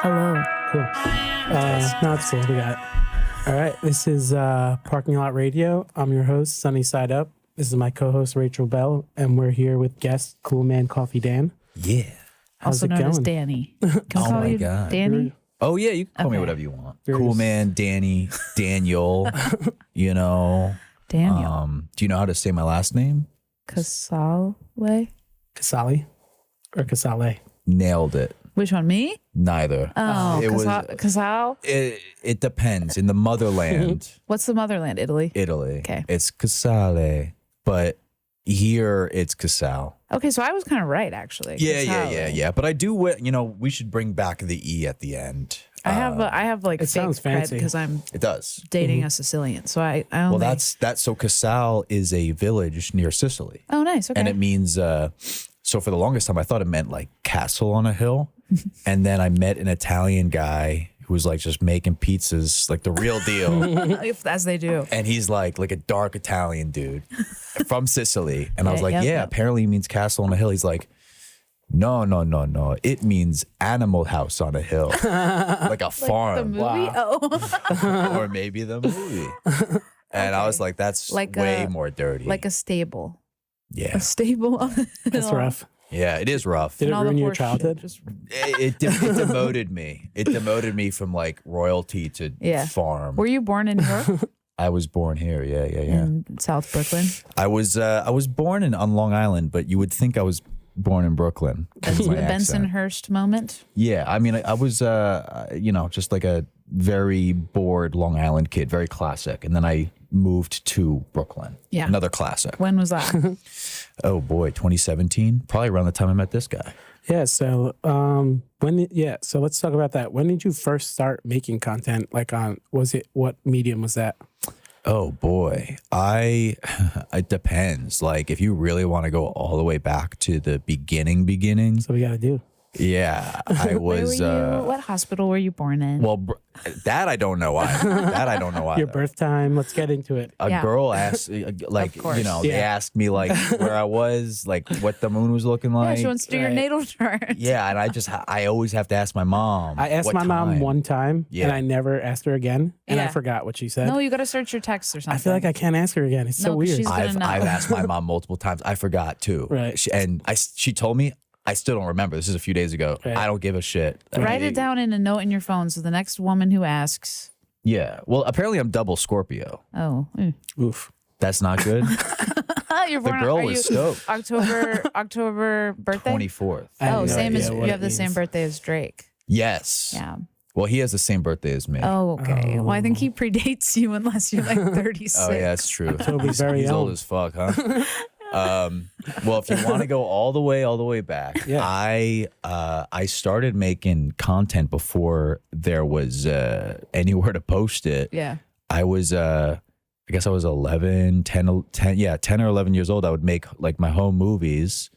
Hello. Cool. No, it's cool. We got it. All right. This is Parking Lot Radio. I'm your host, Sunny Side Up. This is my co-host, Rachel Bell, and we're here with guest Coolman, Coffeedan. Yeah. How's Also it known as going? Danny. Can we Oh call my you God. Danny? Oh, yeah. You can call me Okay. whatever you want. Yours. Cool man, Danny, Daniel, you know. Daniel. Do you know how to say my last name? Casale? Casali or Casale? Nailed it. Which one, me? Neither. Oh, it was. Casale? It depends. In the motherland, What's the motherland? Italy? Italy, Okay. it's Casale, but here it's Casale. Okay, so I was kind of right, actually. Yeah. But I do. We should bring back the E at the end. I have like It sounds fake cred fancy. because I'm It does. dating a Sicilian. So I only... Well, that's. So Casale is a village near Sicily. Oh, nice. Okay. And it means so for the longest time I thought it meant like castle on a hill. And then I met an Italian guy who was like just making pizzas, like the real deal. As they do. And he's like a dark Italian dude from Sicily. And I was like, Yep, yeah, yep. apparently it means castle on a hill. He's like, no. It means animal house on a hill. Like a The farm. movie? Wow. Oh. Or maybe the movie. And I was like, that's Like way a- more dirty. Like a stable. yeah. A stable on the That's hill. rough. Yeah, it is rough. Did it And all the ruin your horse shit childhood? just- It demoted me. It demoted me from like royalty to Yeah. farm. Were you born in New York? I was born here. Yeah. In South Brooklyn? I was born on Long Island, but you would think I was born in Brooklyn. That's with the my accent. Bensonhurst moment? Yeah, I mean, I was just like a very bored Long Island kid, very classic, and then I moved to Brooklyn. Yeah. Another classic. When was that? Oh boy, 2017, probably around the time I met this guy. Yeah. So so let's talk about that. When did you first start making content? Like what medium was that? Oh boy, it depends. Like if you really want to go all the way back to the beginnings, So we got to do. yeah, I Where was. were you? What hospital were you born in? Well, that I don't know either. That I don't know either. Your birth time. Let's get into it. A Yeah. girl asked, like, Of course. they Yeah. asked me like where I was, like what the moon was looking yeah, like. she wants to do your right. natal chart. Yeah, and I always have to ask my mom. I asked what my mom time. one time, Yeah. and I never asked her again, and I Yeah. forgot what she said. No, you got to search your text or something. I feel like I can't ask her again. It's so No, 'cause weird. she's gonna know. I've asked my mom multiple times. I forgot too. Right. She told me. I still don't remember. This is a few days ago. Right. I don't give a shit. Write it down in a note in your phone so the next woman who asks, Yeah. Well, apparently I'm double Scorpio. oh, Oof. That's not good. you're The born girl are was you stoked. October birthday? 24th. I have Oh, no same idea as what you have it the same means. birthday as Drake. Yes. Yeah. Well, he has the same birthday as me. Oh, okay. Well, I think he predates you unless you're like 36. Oh, yeah, it's true. Toby's very He's old young. as fuck, huh? Well, if you want to go all the way back, Yeah. I started making content before there was anywhere to post it. Yeah. I was I guess I was 10 or 11 years old. I would make like my home movies,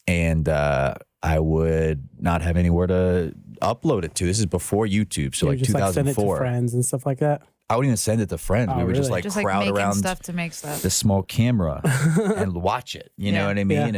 and I would not have anywhere to upload it to. This is before YouTube, so You like just like send it to 2004. friends and stuff like that. I wouldn't even send it to friends. Oh, We would just really? like Just like crowd making around stuff to make stuff. the small camera and watch it. You know Yeah. what I mean?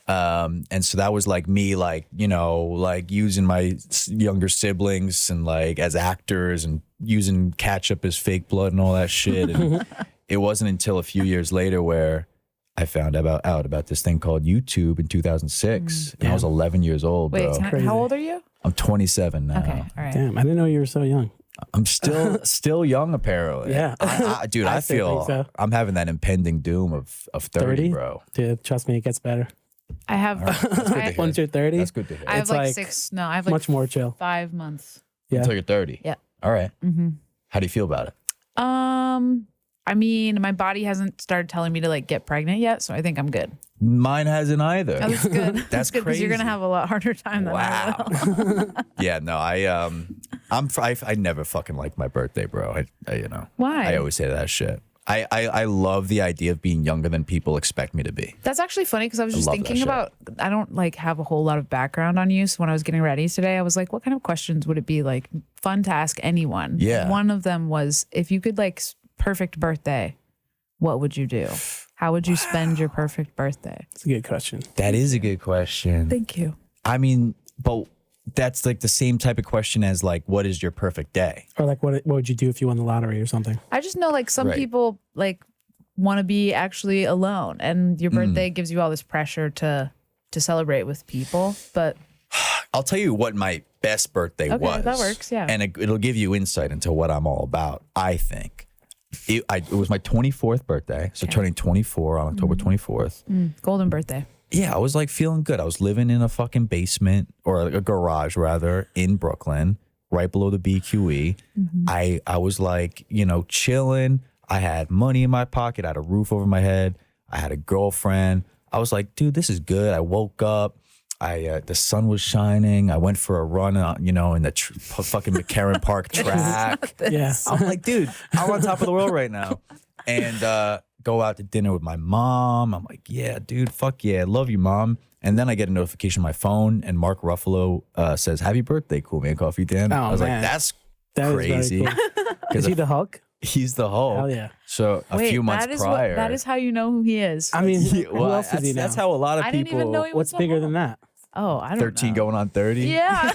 Yeah. And so that was like me, like, like using my younger siblings and like as actors and using ketchup as fake blood and all that shit. And it wasn't until a few years later where I found out about this thing called YouTube in 2006. And I was 11 years old, Wait, bro. Crazy. how old are you? I'm 27 now. Okay. All right. Damn, I didn't know you were so young. I'm still young, apparently. Yeah. Dude, I I still feel think so. I'm having that impending doom of 30, 30? bro. Dude, trust me, it gets better. I have, I, Once you're 30, That's good to hear. I have It's like like 6. No, I have like much more chill. 5 months. Yeah. Until you're 30. Yeah. All right. Mm-hmm. How do you feel about it? I mean, my body hasn't started telling me to like get pregnant yet, so I think I'm good. Mine hasn't either. Oh, that's good. That's good because you're gonna crazy. have a lot harder time than I Wow. will. Yeah, no, I never fucking liked my birthday, bro. I Why? I always say that shit. I love the idea of being younger than people expect me to be. That's actually funny because I was just love that thinking shit. about. I don't like have a whole lot of background on you, so when I was getting ready today, I was like, "What kind of questions would it be like fun to ask anyone?" Yeah. One of them was, if you could like perfect birthday, what would you do? How would you spend your perfect birthday? It's a good question. That is a good question. Thank you. I mean, but that's like the same type of question as like, what is your perfect day? Or like, what would you do if you won the lottery or something? I just know like some Right. people like want to be actually alone, and your birthday gives you all this pressure to celebrate with people. But I'll tell you what my best birthday Okay, was. that works, yeah. And it'll give you insight into what I'm all about, I think. It was my 24th birthday, so turning 24 on October 24th. golden birthday. Yeah, I was like feeling good. I was living in a fucking basement, or a garage rather, in Brooklyn, right below the BQE. I was like, you know, chilling. I had money in my pocket. I had a roof over my head. I had a girlfriend. I was like, dude, this is good. I woke up. The sun was shining. I went for a run, you know, in the fucking McCarran Park track. Yeah. I'm like, dude, I'm on top of the world right now. And go out to dinner with my mom. I'm like, yeah, dude, fuck yeah. Love you, mom. And then I get a notification on my phone, and Mark Ruffalo says, happy birthday, Coolman Coffeedan. Oh, I was man. like, that's That is very crazy. cool. Is he the Hulk? He's the Hulk. Hell yeah. So a Wait, few months that is prior. that is how you know who he is. I mean, Yeah, who well, else is he now? that's how a lot of I people. didn't even know he was What's so bigger old. than that? Oh, I don't 13 know. going on 30. Yeah,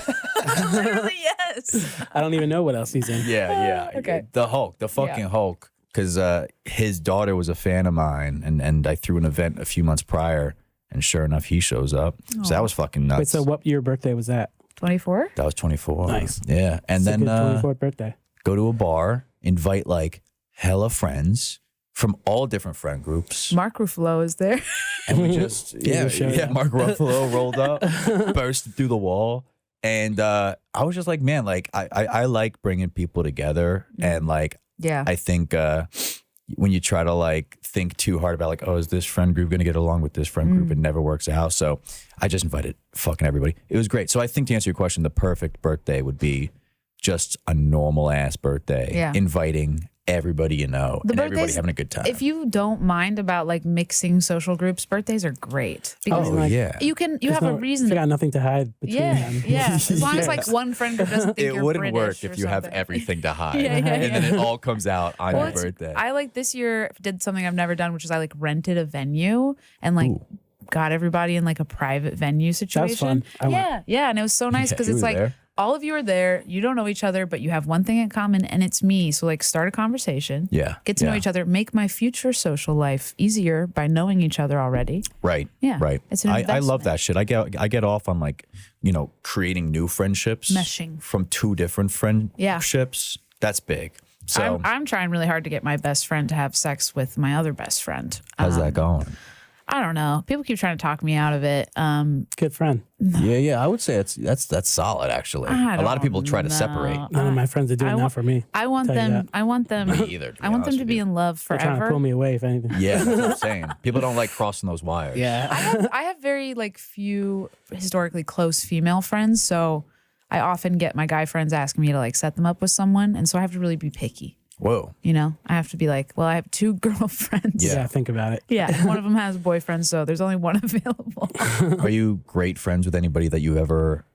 literally yes. I don't even know what else he's in. Yeah. Okay. The Hulk, the fucking Hulk. Because his daughter was a fan of mine, and I threw an event a few months prior, and sure enough, he shows up. So that was fucking nuts. Wait, so what year birthday was that? 24. That was 24. Nice. Yeah. And It's a then good 24th birthday. go to a bar, invite like hella friends from all different friend groups. Mark Ruffalo is there. And we just, a show, yeah. Mark Ruffalo rolled up, burst through the wall. And I was just like, man, like I like bringing people together. And like, Yeah. I think when you try to like think too hard about like, oh, is this friend group going to get along with this friend group? It never works out. So I just invited fucking everybody. It was great. So I think to answer your question, the perfect birthday would be just a normal ass birthday, Yeah. inviting everybody you know, The and everybody birthdays- having a good time. If you don't mind about like mixing social groups, birthdays are great because oh, like, yeah. you can you There's have a no- reason You to got nothing to hide between them. yeah. As long as like one friend group doesn't think It you're wouldn't British work or if you have something. everything to hide. Yeah, And then it all comes out on your it's- birthday. I like this year did something I've never done, which is I like rented a venue and like got everybody in like a private venue situation. fun. I went. Yeah, and it was so nice Yeah, because you it's were like there. all of you are there. You don't know each other, but you have one thing in common, and it's me. So like, start a conversation. Yeah, Get to know yeah. each other. Make my future social life easier by knowing each other already. Right. Yeah, Right. it's an I love investment. that shit. I get off on like, you know, creating new friendships. Meshing. From two different friendships. That's big. So I'm trying really hard to get my best friend to have sex with my other best friend. how's that going? I don't know. People keep trying to talk me out of it. Good friend. Yeah. I would say that's solid actually. I A lot of people don't try to know. separate. None of my friends are doing I that want- for me. I want Tell you them. that. I want them. Me either, to be I want them honest to with be you. in love They're trying to forever. pull me away, if anything. Yeah, that's what I'm saying. People don't like crossing those wires. Yeah. I have very like few historically close female friends, so I often get my guy friends asking me to like set them up with someone, and so I have to really be picky. Whoa. You know, I have to be like, well, I have two girlfriends. Yeah, think about it. Yeah, one of them has a boyfriend, so there's only one available. Are you great friends with anybody that you ever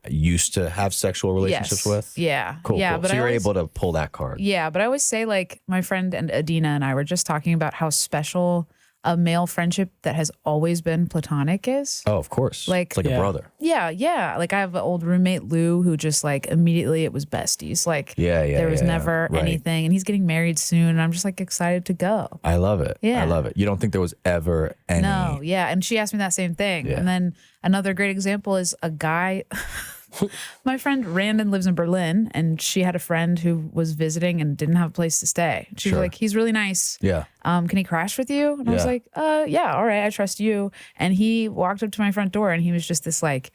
used to have sexual relationships with? Yeah. Cool. Yeah, cool. but So I you're always, able to pull that card. Yeah, but I always say like my friend and Adina and I were just talking about how special a male friendship that has always been platonic is. Oh, of course. Like- it's like a Yeah. brother. Yeah. Like I have an old roommate, Lou, who just like immediately it was besties. Like Yeah, there was yeah, never right. anything. And he's getting married soon. And I'm just like excited to go. I love it. Yeah. I love it. You don't think there was ever any. No, yeah. And she asked me that same thing. Yeah. And then another great example is a guy. My friend Randon lives in Berlin, and she had a friend who was visiting and didn't have a place to stay. She Sure. was like, he's really nice. Yeah. Can he crash with you? And I was Yeah. like, yeah, all right, I trust you. And he walked up to my front door, and he was just this like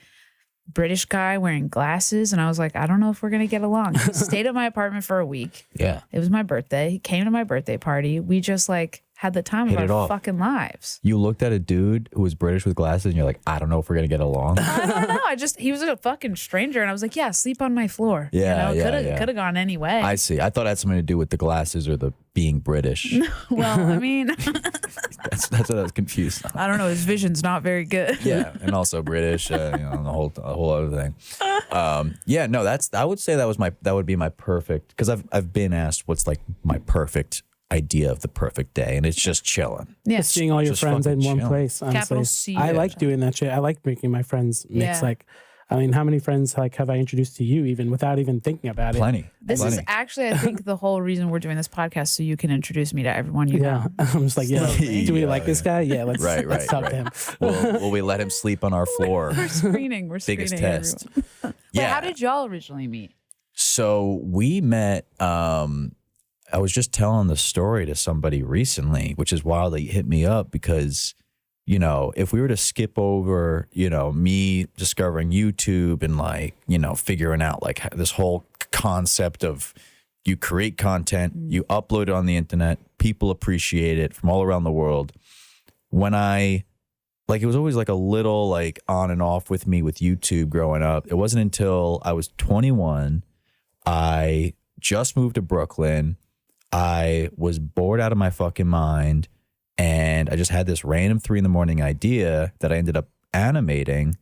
British guy wearing glasses. And I was like, I don't know if we're going to get along. He stayed at my apartment for a week. Yeah. It was my birthday. He came to my birthday party. We just like had the time Hit of it our off. fucking lives. You looked at a dude who was British with glasses and you're like, I don't know if we're going to get along. I don't know. He was a fucking stranger. And I was like, yeah, sleep on my floor. Yeah, you know, yeah. could have gone any way. I see. I thought it had something to do with the glasses or the being British. Well, I mean, That's what I was confused on. I don't know. His vision's not very good. Yeah, and also British, you know, and the whole other thing. Yeah, no, I would say that would be my perfect, because I've been asked what's like my perfect idea of the perfect day, and it's just chilling. Yeah. Just seeing all your Just friends in fucking one chilling. place. Honestly, Capital C. I like doing that shit. I like making my friends mix. Yeah. Like, I mean, how many friends like have I introduced to you even without even thinking about it? Plenty. This Plenty. is actually, I think, the whole reason we're doing this podcast, so you can introduce me to everyone you know. I'm just like, yeah. Slowly. Do we like this guy? Yeah, let's let's talk to him. Will we let him sleep on our floor? We're screening. We're Biggest screening test. everyone. Wait, how did y'all originally meet? So we met. I was just telling the story to somebody recently, which is wild that you hit me up because, you know, if we were to skip over, you know, me discovering YouTube and like, you know, figuring out like this whole concept of you create content, you upload it on the internet, people appreciate it from all around the world. When it was always like a little like on and off with me with YouTube growing up. It wasn't until I was 21, I just moved to Brooklyn. I was bored out of my fucking mind, and I just had this random 3 a.m. idea that I ended up animating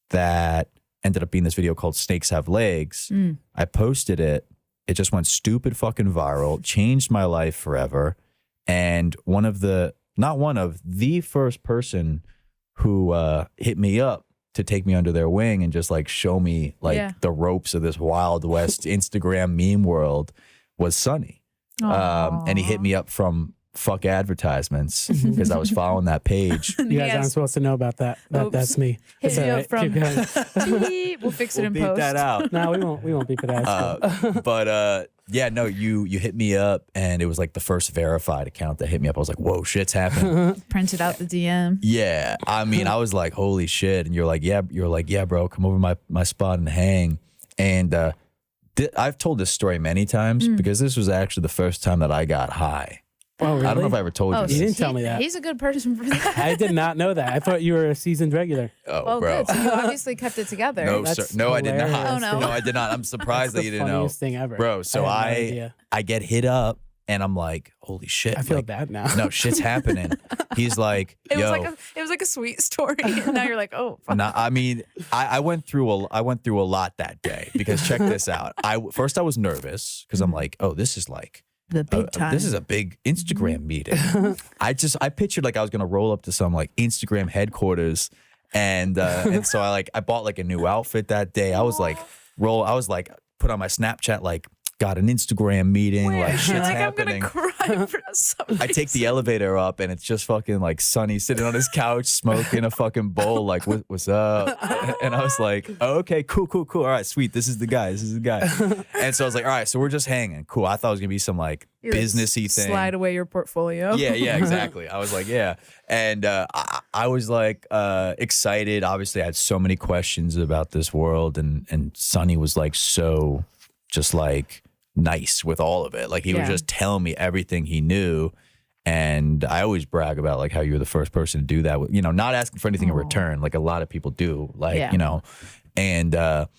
that ended up being this video called Snakes Have Legs. I posted it. It just went stupid fucking viral, changed my life forever. And the first person who hit me up to take me under their wing and just like show me like the ropes of this Wild West Instagram meme world was Sonny. And he hit me up from fuck advertisements because I was following that page. You guys aren't supposed to know about that. That's me. Hit me all up from. We'll fix it in Beat post. that out. No, we won't beep it out. But yeah, no, you hit me up and it was like the first verified account that hit me up. I was like, whoa, shit's happening. Printed out the DM. Yeah. I mean, I was like, holy shit. And you're like, yeah, bro, come over my spot and hang. And I've told this story many times because this was actually the first time that I got high. Oh, really? I don't know if I ever told you. You didn't tell me that. He's a good person for that. I did not know that. I thought you were a seasoned regular. Oh, Well, bro. good. So you obviously kept it together. No, That's sir. No, I did not. hilarious. Oh, no. No, I did not. I'm surprised that That's you the didn't know. funniest thing ever. Bro, so I had no idea. I get hit up and I'm like, holy shit. I feel like, bad now. No, shit's happening. He's like, It yo. was like a sweet story, and now you're like, oh. Fuck. No, I mean, I went through a lot that day because check this out. First I was nervous because I'm like, oh, this is like The big time. this is a big Instagram meeting. I pictured like I was gonna roll up to some like Instagram headquarters, and so I bought like a new outfit that day. I was like put on my Snapchat like got an Instagram meeting, like shit's like happening. I'm gonna cry for some I take the elevator up and it's just fucking like Sonny sitting on his couch smoking a fucking bowl like what's up? And I was like, oh, okay, cool. All right, sweet. This is the guy. And so I was like, all right, so we're just hanging. Cool. I thought it was gonna be some like businessy thing. Slide away your portfolio. Yeah, exactly. I was like, yeah. And I was like excited. Obviously, I had so many questions about this world, and Sonny was like so just like nice with all of it. Like he was just telling me everything he knew. And I always brag about like how you were the first person to do that, you know, not asking for anything in return, like a lot of people do, like, you know, and Well,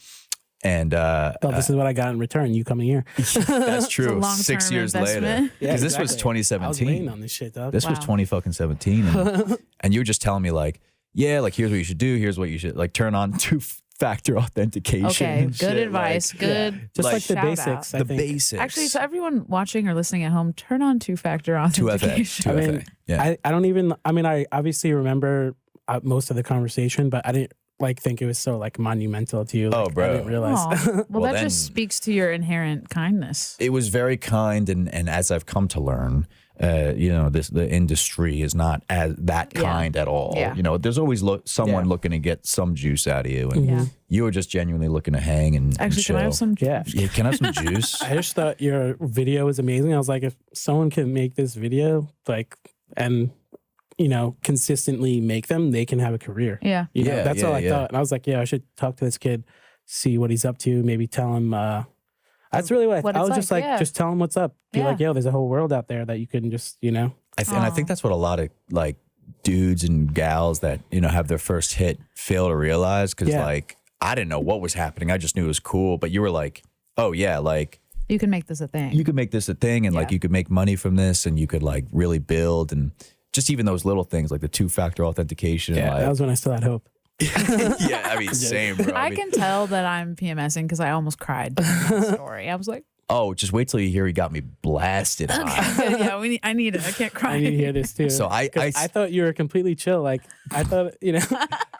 this is what I got in return. You coming here? that's true. 6 years later, investment. because this was exactly. 2017. I was waiting on this shit, dog. This was 2017, and you were just telling me like, yeah, like here's what you should do. Here's what you should like turn on two-factor authentication. Okay, and good shit, advice. like, Good. just like the shout basics. out. I think. basics. Actually, so everyone watching or listening at home, turn on two-factor authentication. 2FA. I mean, Yeah. I don't even. I mean, I obviously remember most of the conversation, but I didn't like think it was so like monumental to you. Like, Oh, bro. I didn't realize. Aw. Well, Well, that then- just speaks to your inherent kindness. It was very kind, and as I've come to learn, you know, the industry is not as that kind at all. Yeah. You know, there's always someone looking to get some juice out of you, and Yeah. you were just genuinely looking to hang and Actually, chill. can I have some? Yeah. Yeah, can I have some juice? I just thought your video was amazing. I was like, if someone can make this video, like, and you know, consistently make them, they can have a career. Yeah. You know, Yeah, that's yeah, all I yeah. thought. And I was like, yeah, I should talk to this kid, see what he's up to, maybe tell him. That's really what What I it's was just like, like, yeah. just tell him what's up. Be Yeah. like, yo, there's a whole world out there that you can just, you know. And I think that's what a lot of like dudes and gals that, you know, have their first hit fail to realize. Cause Yeah. like, I didn't know what was happening. I just knew it was cool. But you were like, oh yeah, like You can make this a thing. you could make this a thing and like Yeah. you could make money from this and you could like really build and just even those little things like the two-factor authentication. Yeah, like, that was when I still had hope. yeah, I mean, same, bro. I mean, can tell that I'm PMSing because I almost cried during that story. I was like, oh, just wait till you hear he got me blasted high. yeah, I need it. I can't cry. I need to hear this too. So I 'Cause I thought you were completely chill. Like I thought, you know.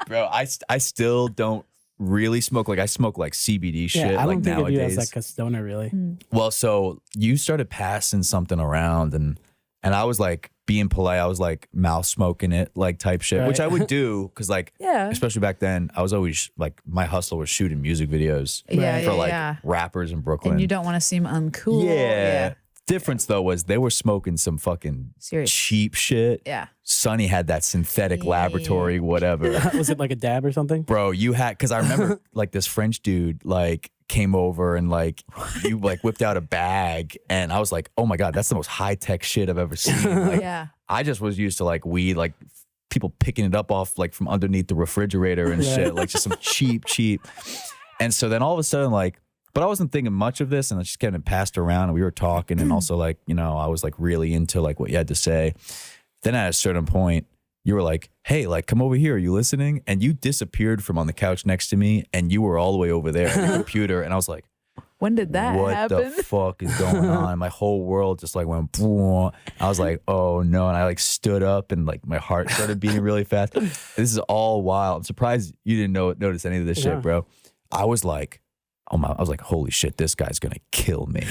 Bro, I still don't really smoke. Like I smoke like CBD shit. Yeah, I don't like think nowadays. of you as like a stoner, really. Well, so you started passing something around, and I was like being polite. I was like mouth smoking it, like type shit, which I would do because like, Yeah. especially back then, I was always like my hustle was shooting music videos Yeah, for like yeah. rappers in Brooklyn. And you don't want to seem uncool. Yeah. Difference though was they were smoking some fucking Serious. cheap shit. Yeah. Sonny had that synthetic laboratory, whatever. Was it like a dab or something? Bro, you had, because I remember like this French dude like came over and like you like whipped out a bag, and I was like, oh my God, that's the most high tech shit I've ever seen. Like, Yeah. I just was used to like weed, like people picking it up off like from underneath the refrigerator and shit, like just some cheap. And so then all of a sudden, like, but I wasn't thinking much of this, and I just getting passed around, and we were talking, and also like, you know, I was like really into like what you had to say. Then at a certain point, you were like, hey, like, come over here. Are you listening? And you disappeared from on the couch next to me, and you were all the way over there on your computer. And I was like, When did that what happen? the fuck is going on? My whole world just like went boom. I was like, oh no. And I like stood up, and like my heart started beating really fast. This is all wild. I'm surprised you didn't notice any of this shit, bro. I was like, I was like, holy shit, this guy's gonna kill me.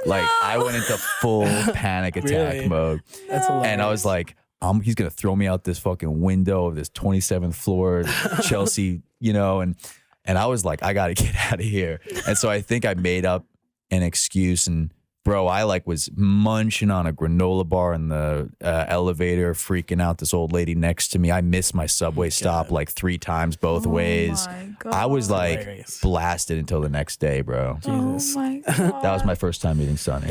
Like I went into full panic attack mode. That's hilarious. And I was like, he's gonna throw me out this fucking window of this 27th floor Chelsea, you know, and I was like, I gotta get out of here. And so I think I made up an excuse, and bro, I like was munching on a granola bar in the elevator, freaking out this old lady next to me. I missed my subway stop like 3 times both ways. My God. I was like Hilarious. blasted until the next day, bro. Jesus. Oh my God. That was my first time meeting Sonny.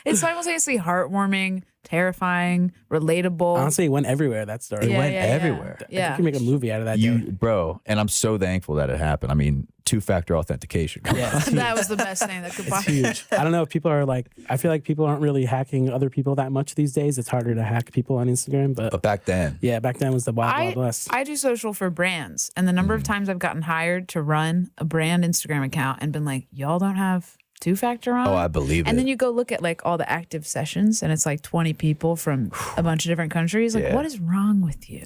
It's simultaneously heartwarming, terrifying, relatable. Honestly, it went everywhere, that story. It went everywhere. Yeah. You can make a movie out of that. You, day. bro, and I'm so thankful that it happened. I mean, 2-factor authentication. Yeah, it's huge. That was the best thing that could It's possibly. huge. I don't know if people are like, I feel like people aren't really hacking other people that much these days. It's harder to hack people on Instagram, but But back then, yeah, back then was the wild, wild west. I do social for brands, and the number of times I've gotten hired to run a brand Instagram account and been like, y'all don't have 2-factor on? oh, I believe And it. then you go look at like all the active sessions, and it's like 20 people from a bunch of different countries. Like, Yeah. what is wrong with you?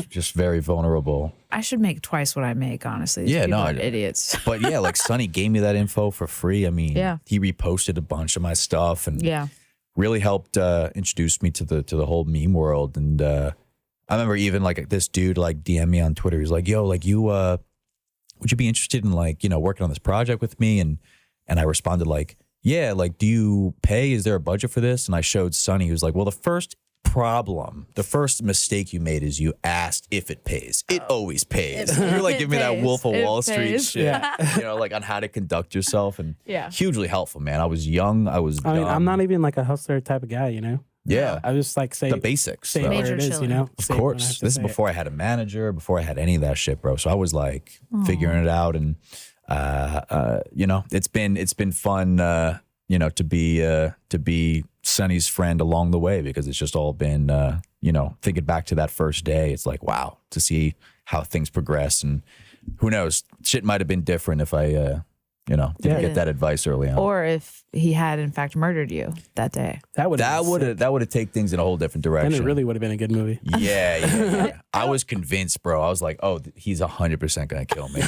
Just very vulnerable. I should make twice what I make, honestly. These Yeah, people no, are idiots. But yeah, like Sonny gave me that info for free. I mean, Yeah. he reposted a bunch of my stuff and Yeah. really helped introduce me to the whole meme world. And I remember even like this dude like DM me on Twitter. He's like, yo, like you, would you be interested in like, you know, working on this project with me? And I responded like, yeah, like, do you pay? Is there a budget for this? And I showed Sonny, who was like, well, the first mistake you made is you asked if it pays. It always pays. You're like, It give me that pays. Wolf of It Wall Street pays. shit, Yeah. you know, like on how to conduct yourself. And Yeah. hugely helpful, man. I was young. I was I mean, dumb. I'm not even like a hustler type of guy, you know? Yeah. I just like say The basics. say it though. where Major it is, chilling. you know? Of Say it when I have course. to This is say it. before I had a manager, before I had any of that shit, bro. So I was like figuring it out, and you know, it's been fun, you know, to be Sonny's friend along the way, because it's just all been, you know, thinking back to that first day, it's like, wow, to see how things progress, and who knows, shit might have been different if I, you know, didn't Yeah. get that advice early on. Or if he had, in fact, murdered you that day. That would that would have taken things in a whole different direction. Then it really would have been a good movie. Yeah. I was convinced, bro. I was like, oh, he's 100% gonna kill me.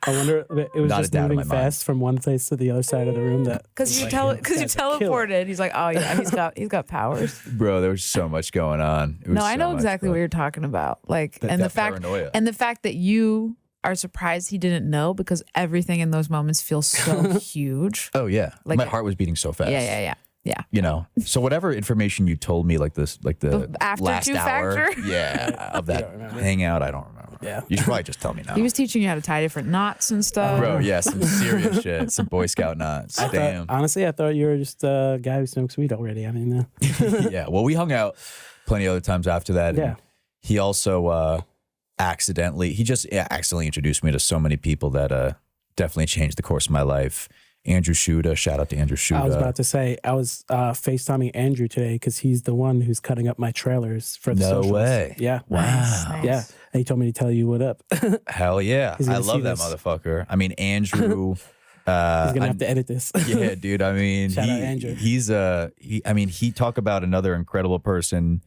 I wonder if it was Not a just doubt in moving my mind. fast from one place to the other side of the room. That Because you like, because you that's a killer. teleported. He's like, oh yeah, he's got powers. Bro, there was so much going on. It was No, I so know much, exactly bro. what you're talking about. Like, and the that fact paranoia. and the fact that you are surprised he didn't know, because everything in those moments feels so huge. Oh yeah, Like- my heart was beating so fast. Yeah. You know, so whatever information you told me, like the After last hour, 2-factor? yeah, of don't that remember. hangout, I don't remember. Yeah. You should probably just tell me now. He was teaching you how to tie different knots and stuff. Bro, yeah, some serious shit, some Boy Scout knots. Damn. Honestly, I thought you were just a guy who smokes weed already. I didn't know. Yeah, well, we hung out plenty of other times after that. Yeah. And he also accidentally introduced me to so many people that definitely changed the course of my life. Andrew Shuda, shout out to Andrew Shuda. I was about to say, I was FaceTiming Andrew today because he's the one who's cutting up my trailers for the No socials. way. Yeah. Wow. Nice. Yeah. And he told me to tell you what up. He's Hell yeah. He's I gonna love see that this. motherfucker. I mean, Andrew. gonna have to edit this. Yeah, dude. I mean, Shout out Andrew. he talked about another incredible person,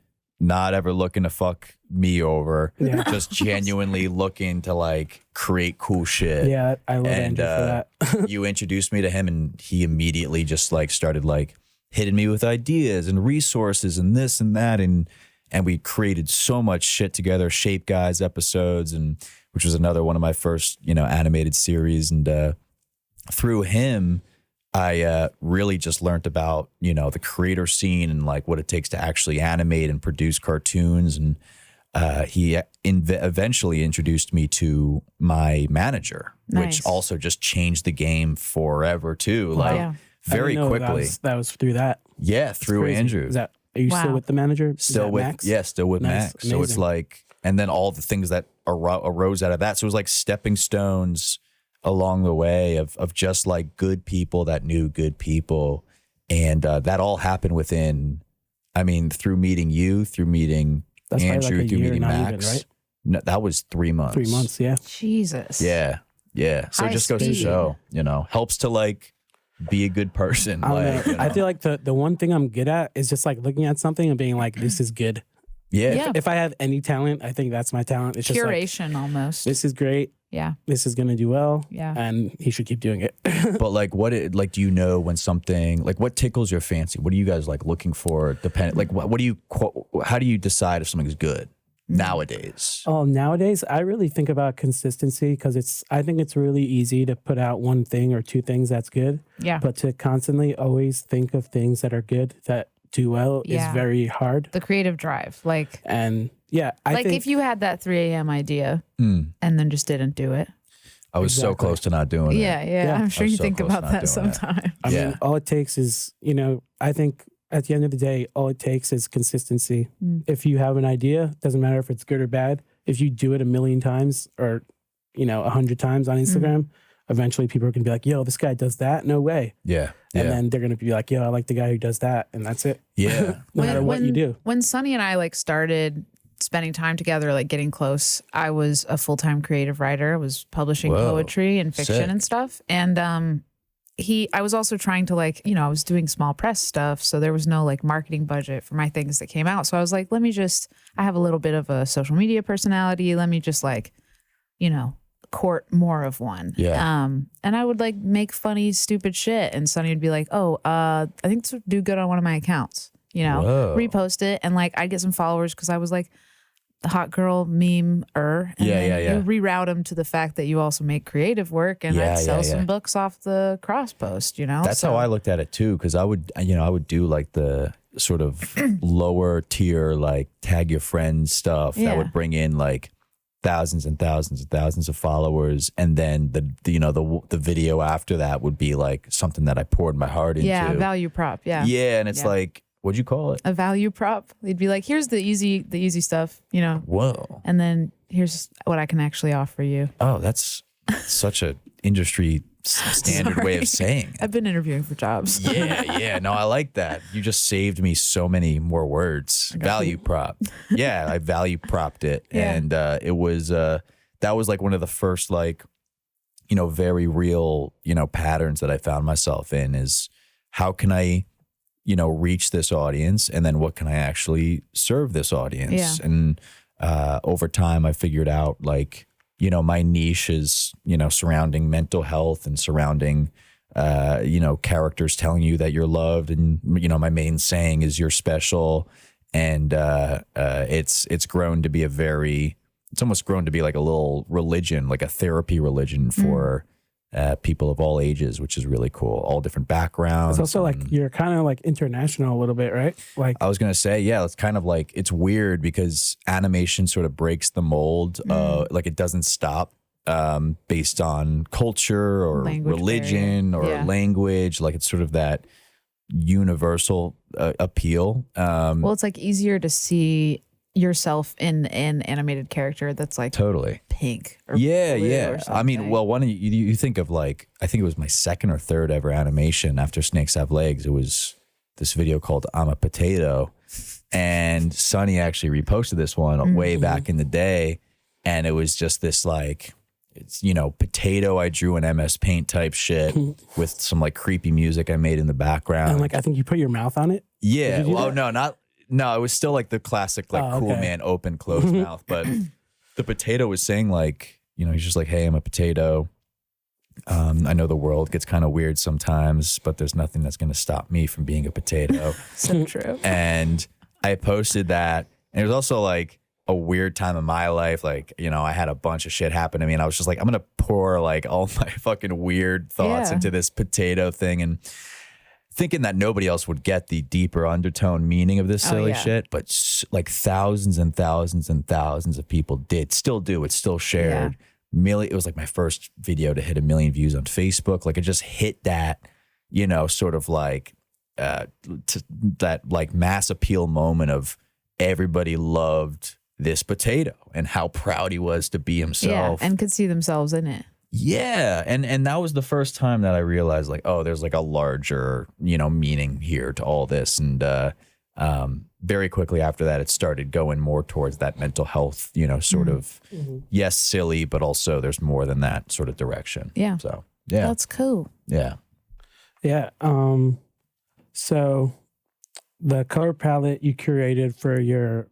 not ever looking to fuck me over. Yeah. Just genuinely looking to like create cool shit. Yeah, I love Andrew for that. You introduced me to him, and he immediately just like started like hitting me with ideas and resources and this and that, and we created so much shit together. Shape Guys episodes, and which was another one of my first animated series, and through him, I really just learned about the creator scene and like what it takes to actually animate and produce cartoons, and he eventually introduced me to my manager, Nice. which also just changed the game forever too. Like yeah. very I didn't know quickly. that was through that. Yeah, That's through crazy. Andrew. Are you still Wow. with the manager? Is Still that with Max? still with Nice. Max. So it's Amazing. like, and then all the things that arose out of that. So it was like stepping stones along the way of just like good people that knew good people, and that all happened within. I mean, through meeting you, through meeting That's probably Andrew, like a through year, meeting not Max. even, right? No, that was 3 months. 3 months, yeah. Jesus. Yeah, yeah. So it High just goes to speed. show, helps to like be a good person. I don't Like, know. I feel like the one thing I'm good at is just like looking at something and being like, this is good. yeah. Yeah. If I have any talent, I think that's my talent. It's just like, Curation almost. this is great. Yeah. This is going to do well. Yeah. And he should keep doing it. But like, do you know when something like what tickles your fancy? What are you guys like looking for? Like, how do you decide if something's good nowadays? Oh, nowadays, I really think about consistency because I think it's really easy to put out one thing or two things that's good. Yeah. But to constantly always think of things that are good that do well Yeah. is very hard. The creative drive. Like And yeah, I think if you had that 3 a.m. idea Hmm. and then just didn't do it. I was so Exactly. close to not doing it. Yeah. Yeah. I'm sure I was you so think close to about not that doing it. sometimes. I Yeah. mean, all it takes is, I think at the end of the day, all it takes is consistency. Mm. If you have an idea, doesn't matter if it's good or bad. If you do it 1,000,000 times or, 100 times on Instagram, eventually people are going to be like, yo, this guy does that? No way. Yeah. And Yeah. then they're going to be like, yo, I like the guy who does that. And that's it. Yeah. No matter what you do. When Sonny and I like started spending time together, like getting close, I was a full-time creative writer. I was publishing Whoa. poetry and fiction Sick. and stuff. And I was also trying to like, I was doing small press stuff. So there was no like marketing budget for my things that came out. So I was like, I have a little bit of a social media personality. Let me just like, court more of one. Yeah. And I would like make funny, stupid shit. And Sonny would be like, oh, I think this would do good on one of my accounts, Whoa. repost it. And like, I'd get some followers because I was like the hot girl meme-er. And Yeah, then yeah, yeah. you reroute them to the fact that you also make creative work, and Yeah, I'd sell yeah, some yeah. books off the cross post, That's So- how I looked at it too, because I would do like the sort of lower tier, like tag your friends stuff Yeah. that would bring in like thousands and thousands and thousands of followers, and then the video after that would be like something that I poured my heart into. Yeah, value prop. Yeah. Yeah, and it's Yeah. like, what'd you call it? A value prop. They'd be like, here's the easy stuff, Whoa. and then here's what I can actually offer you. Oh, that's such a industry standard way of saying it. I've been interviewing for jobs. Yeah. No, I like that. You just saved me so many more words. Value prop. Yeah, I value propped it. Yeah. And it was, that was like one of the first, like, very real, patterns that I found myself in is how can I, reach this audience, and then what can I actually serve this audience? Yeah. And over time, I figured out like, my niche is, surrounding mental health and surrounding, characters telling you that you're loved. And, my main saying is you're special. And it's grown to be it's almost grown to be like a little religion, like a therapy religion for people of all ages, which is really cool. All different backgrounds. It's also like and- you're kind of like international a little bit, right? Like, I was going to say, yeah, it's kind of like, it's weird because animation sort of breaks the mold. Like it doesn't stop based on culture or Language religion barrier. or Yeah. language. Like it's sort of that universal appeal. Well, it's like easier to see yourself in an animated character that's like Totally. pink or Yeah, blue yeah. or I mean, something. well, one of you think of like, I think it was my second or third ever animation after Snakes Have Legs. It was this video called I'm a Potato. And Sonny actually reposted this one way back in the day. And it was just this like, it's, potato I drew in MS Paint type shit with some like creepy music I made in the background. and like, I think you put your mouth on it. yeah. Did you do Well, that? no, No, it was still like the classic, like cool man, open, closed mouth. But the potato was saying like, you know, he's just like, hey, I'm a potato. I know the world gets kind of weird sometimes, but there's nothing that's going to stop me from being a potato. So true. And I posted that. And it was also like a weird time in my life. Like, you know, I had a bunch of shit happen to me and I was just like, I'm going to pour like all my fucking weird thoughts into this potato thing. And thinking that nobody else would get the deeper undertone meaning of this silly shit, but like thousands and thousands and thousands of people still do. It's still shared. It was like my first video to hit 1 million views on Facebook. Like it just hit that, you know, sort of like that like mass appeal moment of everybody loved this potato and how proud he was to be himself. Yeah, and could see themselves in it. Yeah, and that was the first time that I realized like, oh, there's like a larger, you know, meaning here to all this. And very quickly after that, it started going more towards that mental health, you know, sort of, yes, silly, but also there's more than that sort of direction. Yeah. So, yeah. That's cool. Yeah. Yeah. So the color palette you curated for your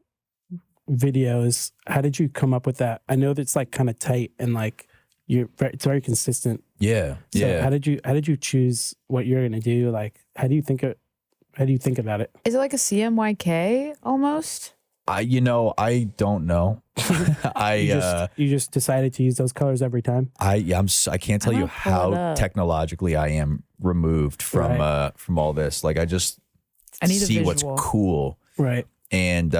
videos, how did you come up with that? I know that's like kind of tight and like it's very consistent. Yeah. So yeah. how did you choose what you're gonna do? Like, how do you think about it? Is it like a CMYK almost? I don't know. You just decided to use those colors every time. I can't tell you how technologically I am removed from all this. Like I need see what's cool. Right. And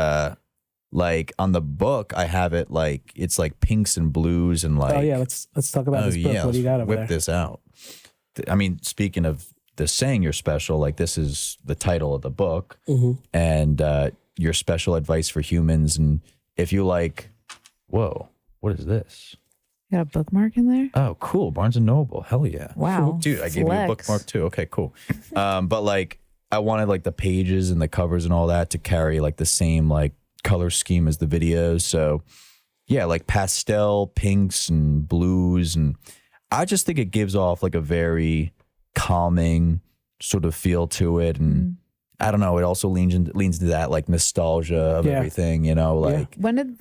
like on the book, I have it like it's like pinks and blues and like. Oh yeah, let's talk about this book. What do you got over whip there? this out. I mean, speaking of the saying you're special, like this is the title of the book, and your special advice for humans. And if you like, whoa, what is this? You got a bookmark in there? Oh, cool, Barnes and Noble, hell yeah, wow, dude, I gave you a bookmark too. Okay, cool. But like, I wanted like the pages and the covers and all that to carry like the same like color scheme as the videos. So yeah, like pastel pinks and blues, and I just think it gives off like a very calming sort of feel to it. And I don't know, it also leans into that like nostalgia of everything, you know, like when did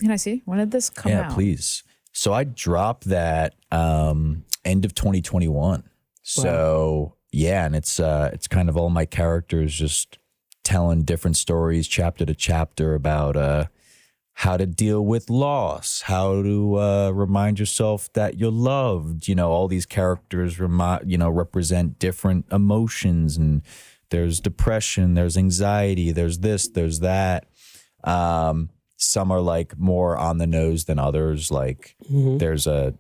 this come out? Yeah, please. So I dropped that end of 2021. So yeah, and it's kind of all my characters just telling different stories chapter to chapter about how to deal with loss, how to remind yourself that you're loved. You know, all these characters represent different emotions, and there's depression, there's anxiety, there's this, there's that. Some are like more on the nose than others. Like there's a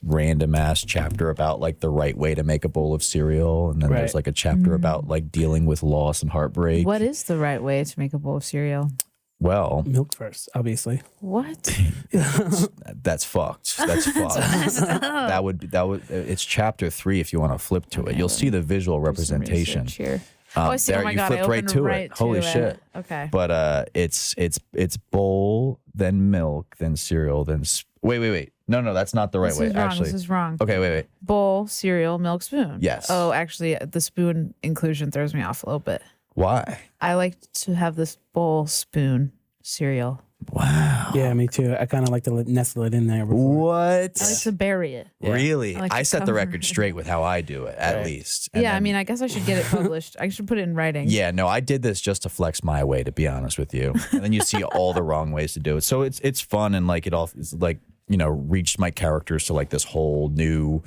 random ass chapter about like the right way to make a bowl of cereal, and then there's like a chapter about like dealing with loss and heartbreak. What is the right way to make a bowl of cereal? Well, milk first, obviously. What? That's fucked. That's fucked. That would it's chapter 3 if you want to flip to it. You'll see the visual representation. Here. I see. There, oh my you God, flipped right to it. Holy shit. Okay. But it's bowl, then milk, then cereal, then wait. No, that's not the right way. Actually, this is wrong. Okay, wait. Bowl, cereal, milk, spoon. Yes. Oh, actually, the spoon inclusion throws me off a little bit. Why? I like to have this bowl, spoon, cereal. Wow. Yeah, me too. I kind of like to nestle it in there. Before. What? I like to bury it. Yeah. Really? I set the record straight with how I do it, at least. And I mean, I guess I should get it published. I should put it in writing. Yeah, no, I did this just to flex my way, to be honest with you. And then you see all the wrong ways to do it. So it's fun, and like it's like, you know, reached my characters to like this whole new,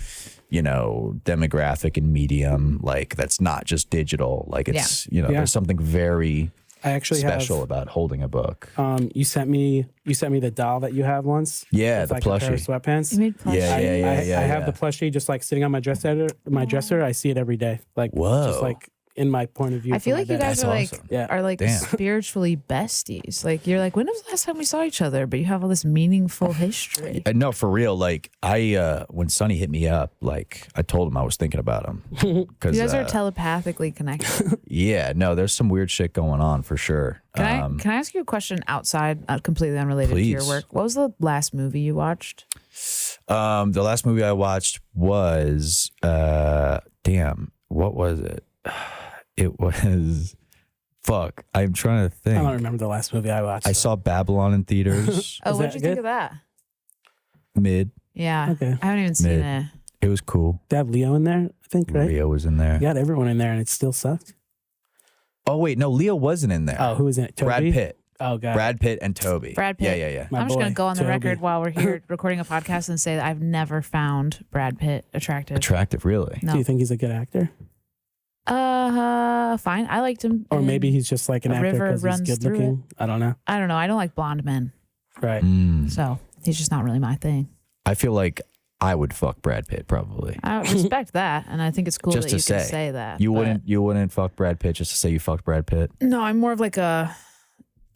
you know, demographic and medium, like that's not just digital. Like it's, you know, there's something very special about holding a book. You sent me the doll that you have once. Yeah, with the like a pair of plushie. sweatpants. You made plushie. Yeah. I have the plushie just like sitting on my dresser. I see it every day. Like, just like in my point of view. I feel like you guys are like Damn. spiritually besties. Like you're like, when was the last time we saw each other? But you have all this meaningful history. No, for real. Like when Sonny hit me up, like I told him I was thinking about him. You guys are telepathically connected. Yeah, no, there's some weird shit going on for sure. Can I ask you a question outside, completely unrelated to your work? What was the last movie you watched? The last movie I watched was what was it? It was Fuck, I'm trying to think. I don't remember the last movie I watched. I saw Babylon in theaters. Oh, Was what'd that you think good? of that? Mid. Yeah. Okay. I haven't even seen Mid. it. It was cool. They have Leo in there, I think, right? Leo was in there. You got everyone in there and it still sucked. Oh wait, no, Leo wasn't in there. Oh, who was in it? Toby? Brad Pitt. Oh, God. Brad Pitt and Toby. Brad Pitt. Yeah. My I'm just going boy, to go on the Toby. record while we're here recording a podcast and say that I've never found Brad Pitt attractive. Attractive, really. No. Do you think he's a good actor? Fine. I liked him. Or in maybe he's just like an A actor river because he's runs good through looking. I don't know. I don't know. I don't like blonde men. Right. Mm. So he's just not really my thing. I feel like I would fuck Brad Pitt probably. I respect that. And I think it's cool Just that you to can say. say that. You but- wouldn't fuck Brad Pitt just to say you fucked Brad Pitt? No, I'm more of like a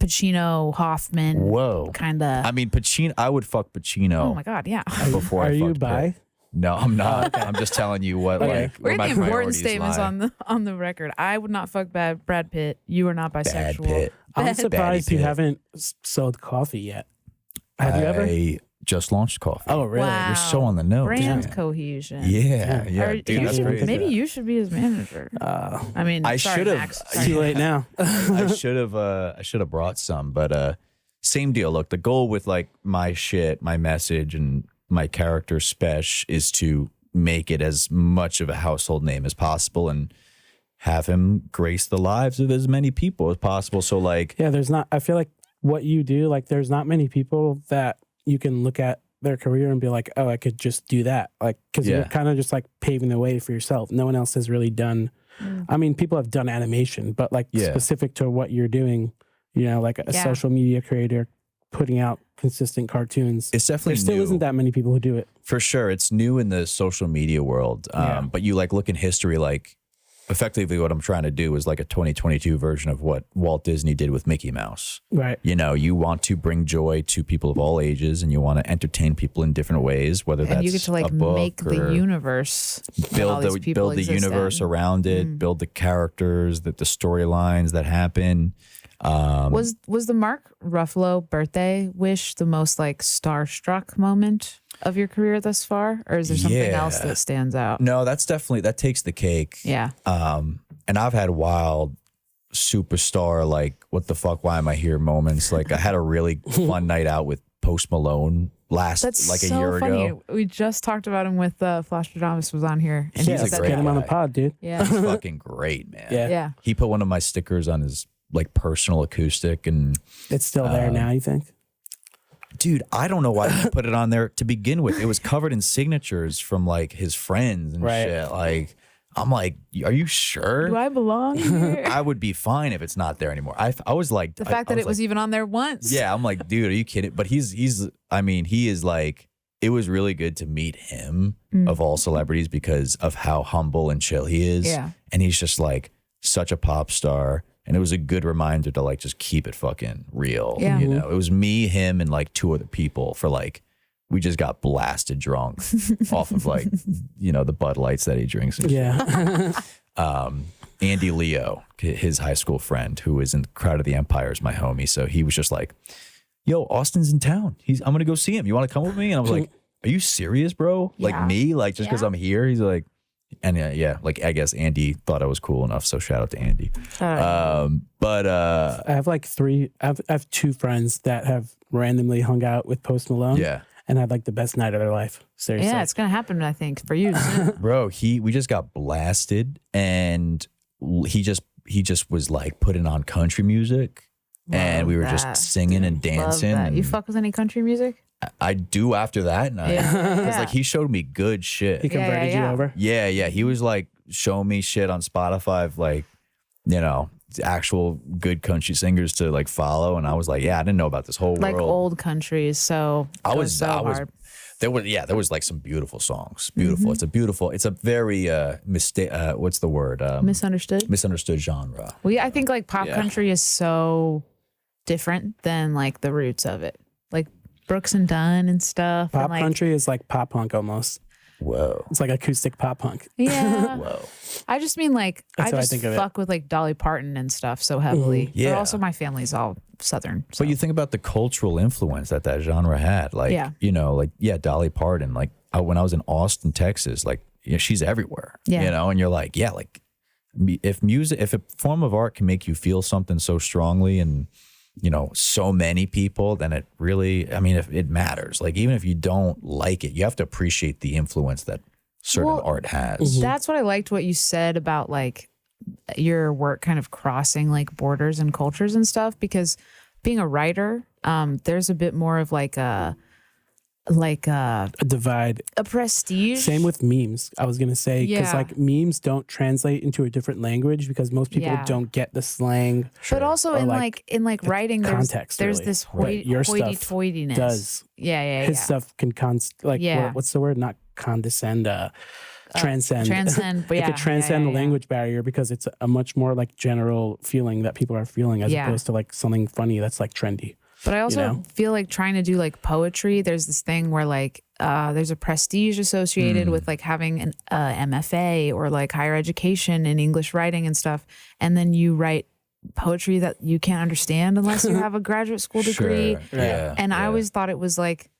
Pacino, Hoffman Whoa. kind of. I mean, Pacino. I would fuck Pacino Oh my God. Yeah. before Are I you fucked bi? Pitt. No, I'm not. I'm just telling you what Okay. like We're where my getting important priorities statements lie. on the record. I would not fuck Brad Pitt. You are not Bad bisexual. Pitt. I'm Bad surprised Pitt. you haven't sold coffee yet. Have you ever? I just launched coffee. Oh, really? Wow. You're so on the nose. Brand man. cohesion. Yeah, yeah, Or dude, you that's should- crazy. maybe you should be his manager. I mean, I sorry, should have. Max. Too late now. I should have brought some, but same deal. Look, the goal with like my shit, my message, and my character spesh is to make it as much of a household name as possible and have him grace the lives of as many people as possible. So like, Yeah, there's not, I feel like what you do, like there's not many people that you can look at their career and be like, oh, I could just do that. Like, cause you're Yeah. kind of just like paving the way for yourself. No one else has really done, I mean, people have done animation, but like Yeah. specific to what you're doing, you know, like a Yeah. social media creator putting out consistent cartoons. it's definitely There still new. isn't that many people who do it. For sure. It's new in the social media world. Yeah. But you like look in history, like effectively what I'm trying to do is like a 2022 version of what Walt Disney did with Mickey Mouse. Right. You know, you want to bring joy to people of all ages and you want to entertain people in different ways, whether that's And you get to like a book make the or universe. that all these people build the exist universe in. around it, build the characters, the storylines that happen. Was the Mark Ruffalo birthday wish the most like starstruck moment of your career thus far, or is there something else Yeah. that stands out? No, that takes the cake. Yeah. And I've had wild superstar, like, what the fuck, why am I here moments. Like I had a really fun night out with Post Malone That's like so a year funny. ago. We just talked about him with Flash Adamus was on here, and Yeah, He's a let's said great get him on the guy. pod, dude. Yeah. He's fucking great, man. Yeah. Yeah. He put one of my stickers on his like personal acoustic, and It's still there now, you think? dude, I don't know why he put it on there to begin with. It was covered in signatures from like his friends and Right. shit. Like, I'm like, are you sure? Do I belong here? I would be fine if it's not there anymore. I was like, The fact that it was even on there once. yeah, I'm like, dude, are you kidding? But he's I mean, he is like, it was really good to meet him of all celebrities because of how humble and chill he is. Yeah. And he's just like such a pop star. And it was a good reminder to like just keep it fucking real. Yeah. You know, it was me, him, and like two other people for like, we just got blasted drunk off of like, you know, the Bud Lights that he drinks. And Yeah. Andy Leo, his high school friend who is in Crowd of the Empire, is my homie. So he was just like, yo, Austin's in town. I'm going to go see him. You want to come with me? And I was like, are you serious, bro? Like Yeah. me? Like just because Yeah. I'm here? He's like, and yeah, like I guess Andy thought I was cool enough. So shout out to Andy. But I have like I have two friends that have randomly hung out with Post Malone. yeah, And had like the best night of their life. Seriously. Yeah, it's gonna happen. I think for you. soon. bro, we just got blasted and he just was like putting on country music. And we were Love that, just singing and Love dancing. that. You and fuck with any country music? I do after that night. Yeah. Because like he showed me good shit. He converted yeah. you over. Yeah, yeah. He was like showing me shit on Spotify of like, you know, actual good country singers to like follow. And I was like, yeah, I didn't know about this whole Like world. old countries. So I it was so hard. there was like some beautiful songs. Beautiful. It's a very what's the word? Misunderstood. Misunderstood genre. Well, yeah, I think like pop Yeah. country is so different than like the roots of it, like Brooks and Dunn and stuff. Pop and, like, country is like pop punk almost. Whoa. It's like acoustic pop punk. Yeah. Whoa. I just mean like That's I how I just think of it. fuck with like Dolly Parton and stuff so heavily. Yeah. But also my family's all Southern. So. But you think about the cultural influence that genre had. Like, Yeah. you know, like, yeah, Dolly Parton. Like when I was in Austin, Texas, like, you know, she's everywhere. Yeah. You know, and you're like, yeah, like, if a form of art can make you feel something so strongly and, so many people, then it really, if it matters. Like, even if you don't like it, you have to appreciate the influence that certain art has. That's what I liked what you said about like your work kind of crossing like borders and cultures and stuff, because being a writer, there's a bit more of like a divide, a prestige. Same with memes. I was gonna say, because like memes don't translate into a different language because most people don't get the slang. But also in like writing, context, there's really. this Your stuff hoity-toityness. Does His stuff can what's the word? Not condescend. Transcend. But it could transcend the language barrier because it's a much more like general feeling that people are feeling as opposed to like something funny that's like trendy. But I also feel like trying to do like poetry, there's this thing where like there's a prestige associated with like having an MFA or like higher education in English writing and stuff. And then you write poetry that you can't understand unless you have a graduate school degree. And I always thought it was like,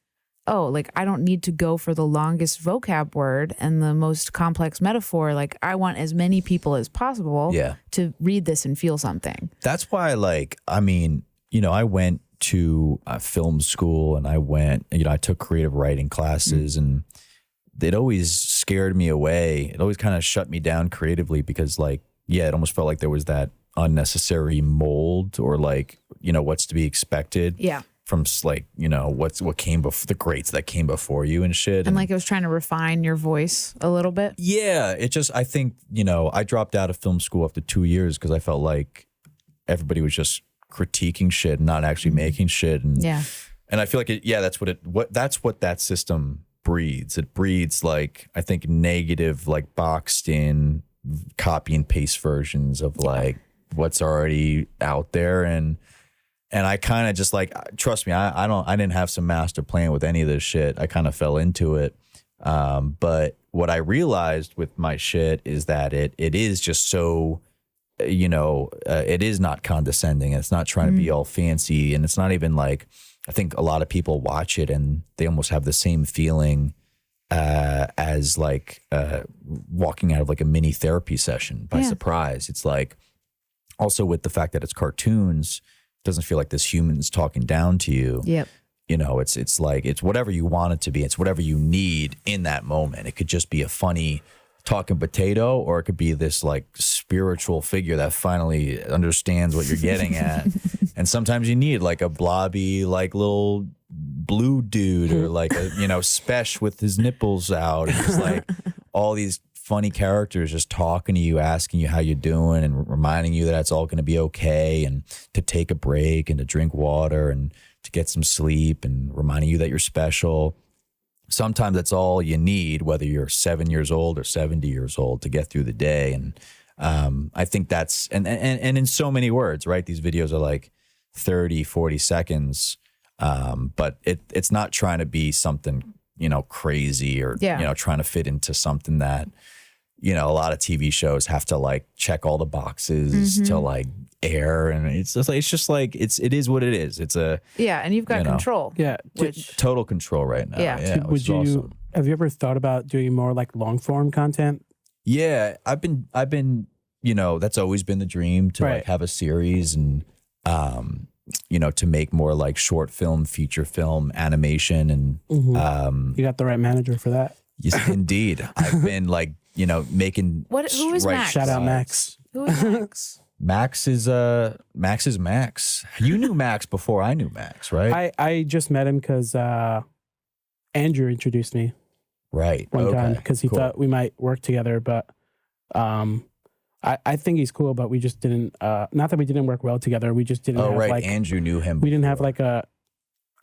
oh, like I don't need to go for the longest vocab word and the most complex metaphor. Like I want as many people as possible to read this and feel something. That's why, like, I went to film school and I took creative writing classes and it always scared me away. It always kind of shut me down creatively because like, it almost felt like there was that unnecessary mold or like, what's to be expected. From like, what came before the greats that came before you and shit. And like it was trying to refine your voice a little bit. Yeah. I think, I dropped out of film school after 2 years because I felt like everybody was just critiquing shit and not actually making shit. And I feel like that's what that system breeds. It breeds like, I think negative, like boxed in copy and paste versions of like what's already out there. And I kind of just like, trust me, I didn't have some master plan with any of this shit. I kind of fell into it. But what I realized with my shit is that it is just so, it is not condescending. It's not trying to be all fancy. And it's not even like, I think a lot of people watch it and they almost have the same feeling as like walking out of like a mini therapy session by surprise. It's like also with the fact that it's cartoons, it doesn't feel like this human's talking down to you. It's like, it's whatever you want it to be. It's whatever you need in that moment. It could just be a funny talking potato, or it could be this like spiritual figure that finally understands what you're getting at. And sometimes you need like a blobby, like little blue dude or like a, spesh with his nipples out. And just like all these funny characters just talking to you, asking you how you're doing and reminding you that it's all going to be okay and to take a break and to drink water and to get some sleep and reminding you that you're special. Sometimes that's all you need, whether you're 7 years old or 70 years old, to get through the day. And I think that's, and in so many words, right? These videos are like 30, 40 seconds, but it's not trying to be something, crazy or, trying to fit into something that, a lot of TV shows have to like check all the boxes to like air. And it's just like, it is what it is. It's a, and you've got control. Total control right now. Would you, awesome. Have you ever thought about doing more like long form content? Yeah, I've been, that's always been the dream to like have a series and, to make more like short film, feature film, animation. And, you got the right manager for that. Yes, indeed. I've been like, making. Who is Max? Shout out Max. Who is Max? Max is Max. You knew Max before I knew Max, right? I just met him because Andrew introduced me. Right. One time because he thought we might work together, but I think he's cool, but we just didn't. Not that we didn't work well together. We just didn't. Like, Andrew knew him. We didn't have like a.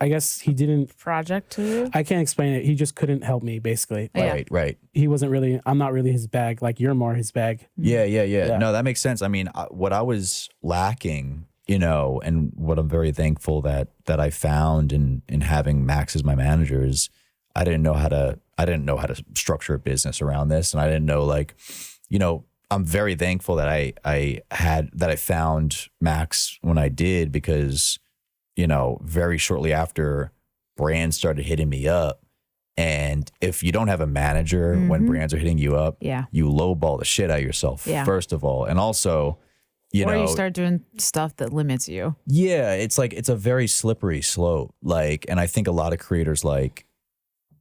I guess he didn't project to you. I can't explain it. He just couldn't help me, basically. Right. He wasn't really. I'm not really his bag. Like you're more his bag. Yeah. No, that makes sense. I mean, what I was lacking, and what I'm very thankful that I found in having Max as my manager is I didn't know how to structure a business around this, and I didn't know like, I'm very thankful that I found Max when I did because. Very shortly after, brands started hitting me up And if you don't have a manager when brands are hitting you up, Yeah. you lowball the shit out of yourself, Yeah. first of all. And also, or you start doing stuff that limits you. yeah, it's like, it's a very slippery slope. Like, and I think a lot of creators, like,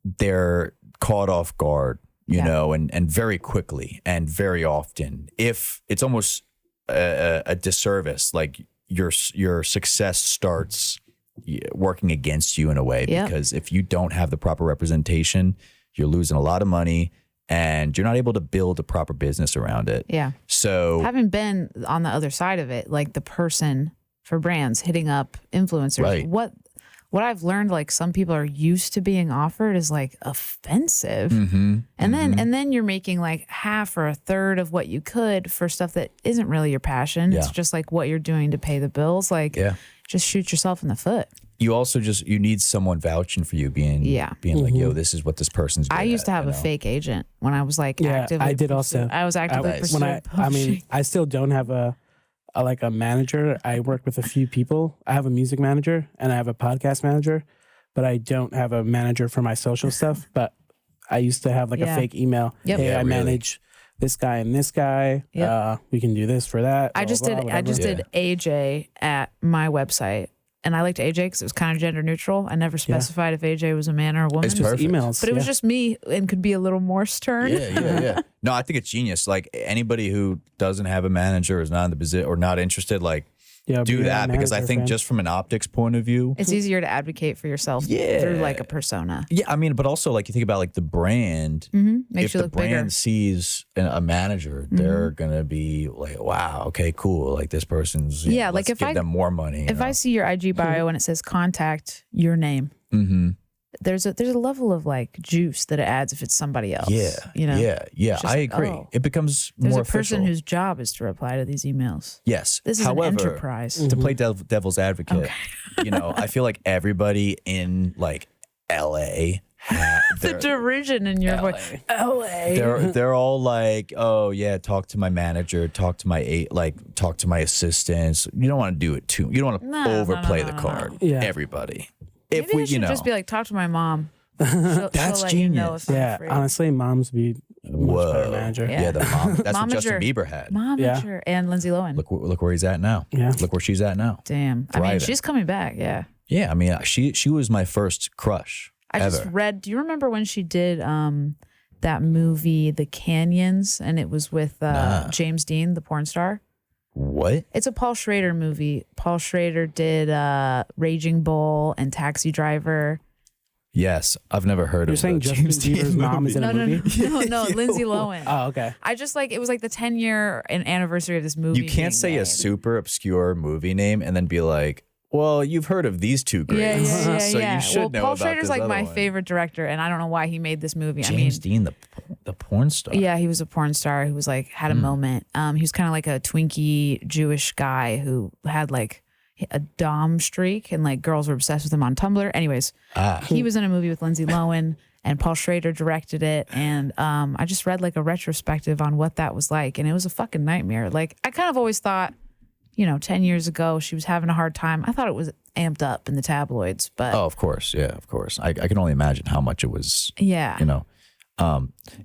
they're caught off guard, you know, and very quickly and very often. If it's almost a disservice, like your success starts working against you in a way, because if you don't have the proper representation, you're losing a lot of money and you're not able to build a proper business around it. Yeah. So having been on the other side of it, like the person for brands hitting up influencers, Right. what I've learned, like some people are used to being offered is like offensive. And then you're making like half or a third of what you could for stuff that isn't really your passion. It's just like what you're doing to pay the bills. Like just shoot yourself in the foot. you also you need someone vouching for you, being like, yo, this is what this person's good I used to at, have you a know? fake agent when I was like actively. I did also. I was actively pursuing. I mean, I still don't have a manager. I work with a few people. I have a music manager and I have a podcast manager, but I don't have a manager for my social stuff. But I used to have like a fake email. Yep. Hey, Yeah, I really. manage this guy and this guy. Yep. We can do this for that. I just did AJ at my website, and I liked AJ because it was kind of gender neutral. I never specified if AJ was a man or a woman. It's just perfect. emails. But it was just me and could be a little more stern. Yeah. No, I think it's genius. Like, anybody who doesn't have a manager, is not in the position or not interested, like, do be a that, because I manager think fan. just from an optics point of view, It's easier to advocate for yourself through like a persona. yeah, I mean, but also, like, you think about like the brand. Makes If you the look brand bigger. sees a manager, they're gonna be like, "Wow, okay, cool. Like, this person's Yeah, like let's if give them more money." If I see your IG bio and it says contact your name, there's a level of like juice that it adds if it's somebody else. you know. yeah, It's just I like, agree. oh, It becomes There's more a person official. whose job is to reply to these emails. Yes. This is However, an enterprise. to play devil's advocate, you know, I feel like everybody in like LA, The derision in your voice. LA. they're all like, oh yeah, talk to my manager, talk to my assistants. You don't want to do it too. You don't want to No, overplay no, the no, card. no. Yeah. Everybody. If Maybe I we, should you know, just be like, talk to my mom. She'll That's let you know genius. if I'm Yeah, free. honestly, moms be a much better manager. yeah, the mom. That's what Momager. Justin Bieber had. Momager and Lindsay Lohan. Look where he's at now. Yeah. Look where she's at now. Damn. I mean, Thriving. she's coming back. Yeah. Yeah, I mean, she was my first crush I ever. just read. Do you remember when she did that movie, The Canyons, and it was with James Dean, the porn star? What? It's a Paul Schrader movie. Paul Schrader did Raging Bull and Taxi Driver. Yes, I've never heard You're of saying the Justin James Dean Bieber's mom movie. is in a No, movie? no, Lindsay Lohan. Oh, okay. I just like it was like the 10-year anniversary of this movie. You can't being say a made. super obscure movie name and then be like, well, you've heard of these two greats, so you should well, know Paul about Schrader's this like other my one. favorite director, and I don't know why he made this movie. James Dean, the porn star. Yeah, he was a porn star who was like had a moment. He was kind of like a twinky Jewish guy who had like a dom streak, and like girls were obsessed with him on Tumblr. Anyways, he was in a movie with Lindsay Lohan, and Paul Schrader directed it. And I just read like a retrospective on what that was like, and it was a fucking nightmare. Like I kind of always thought, 10 years ago she was having a hard time. I thought it was amped up in the tabloids, but Oh, of course. Yeah, of course. I can only imagine how much it was. yeah.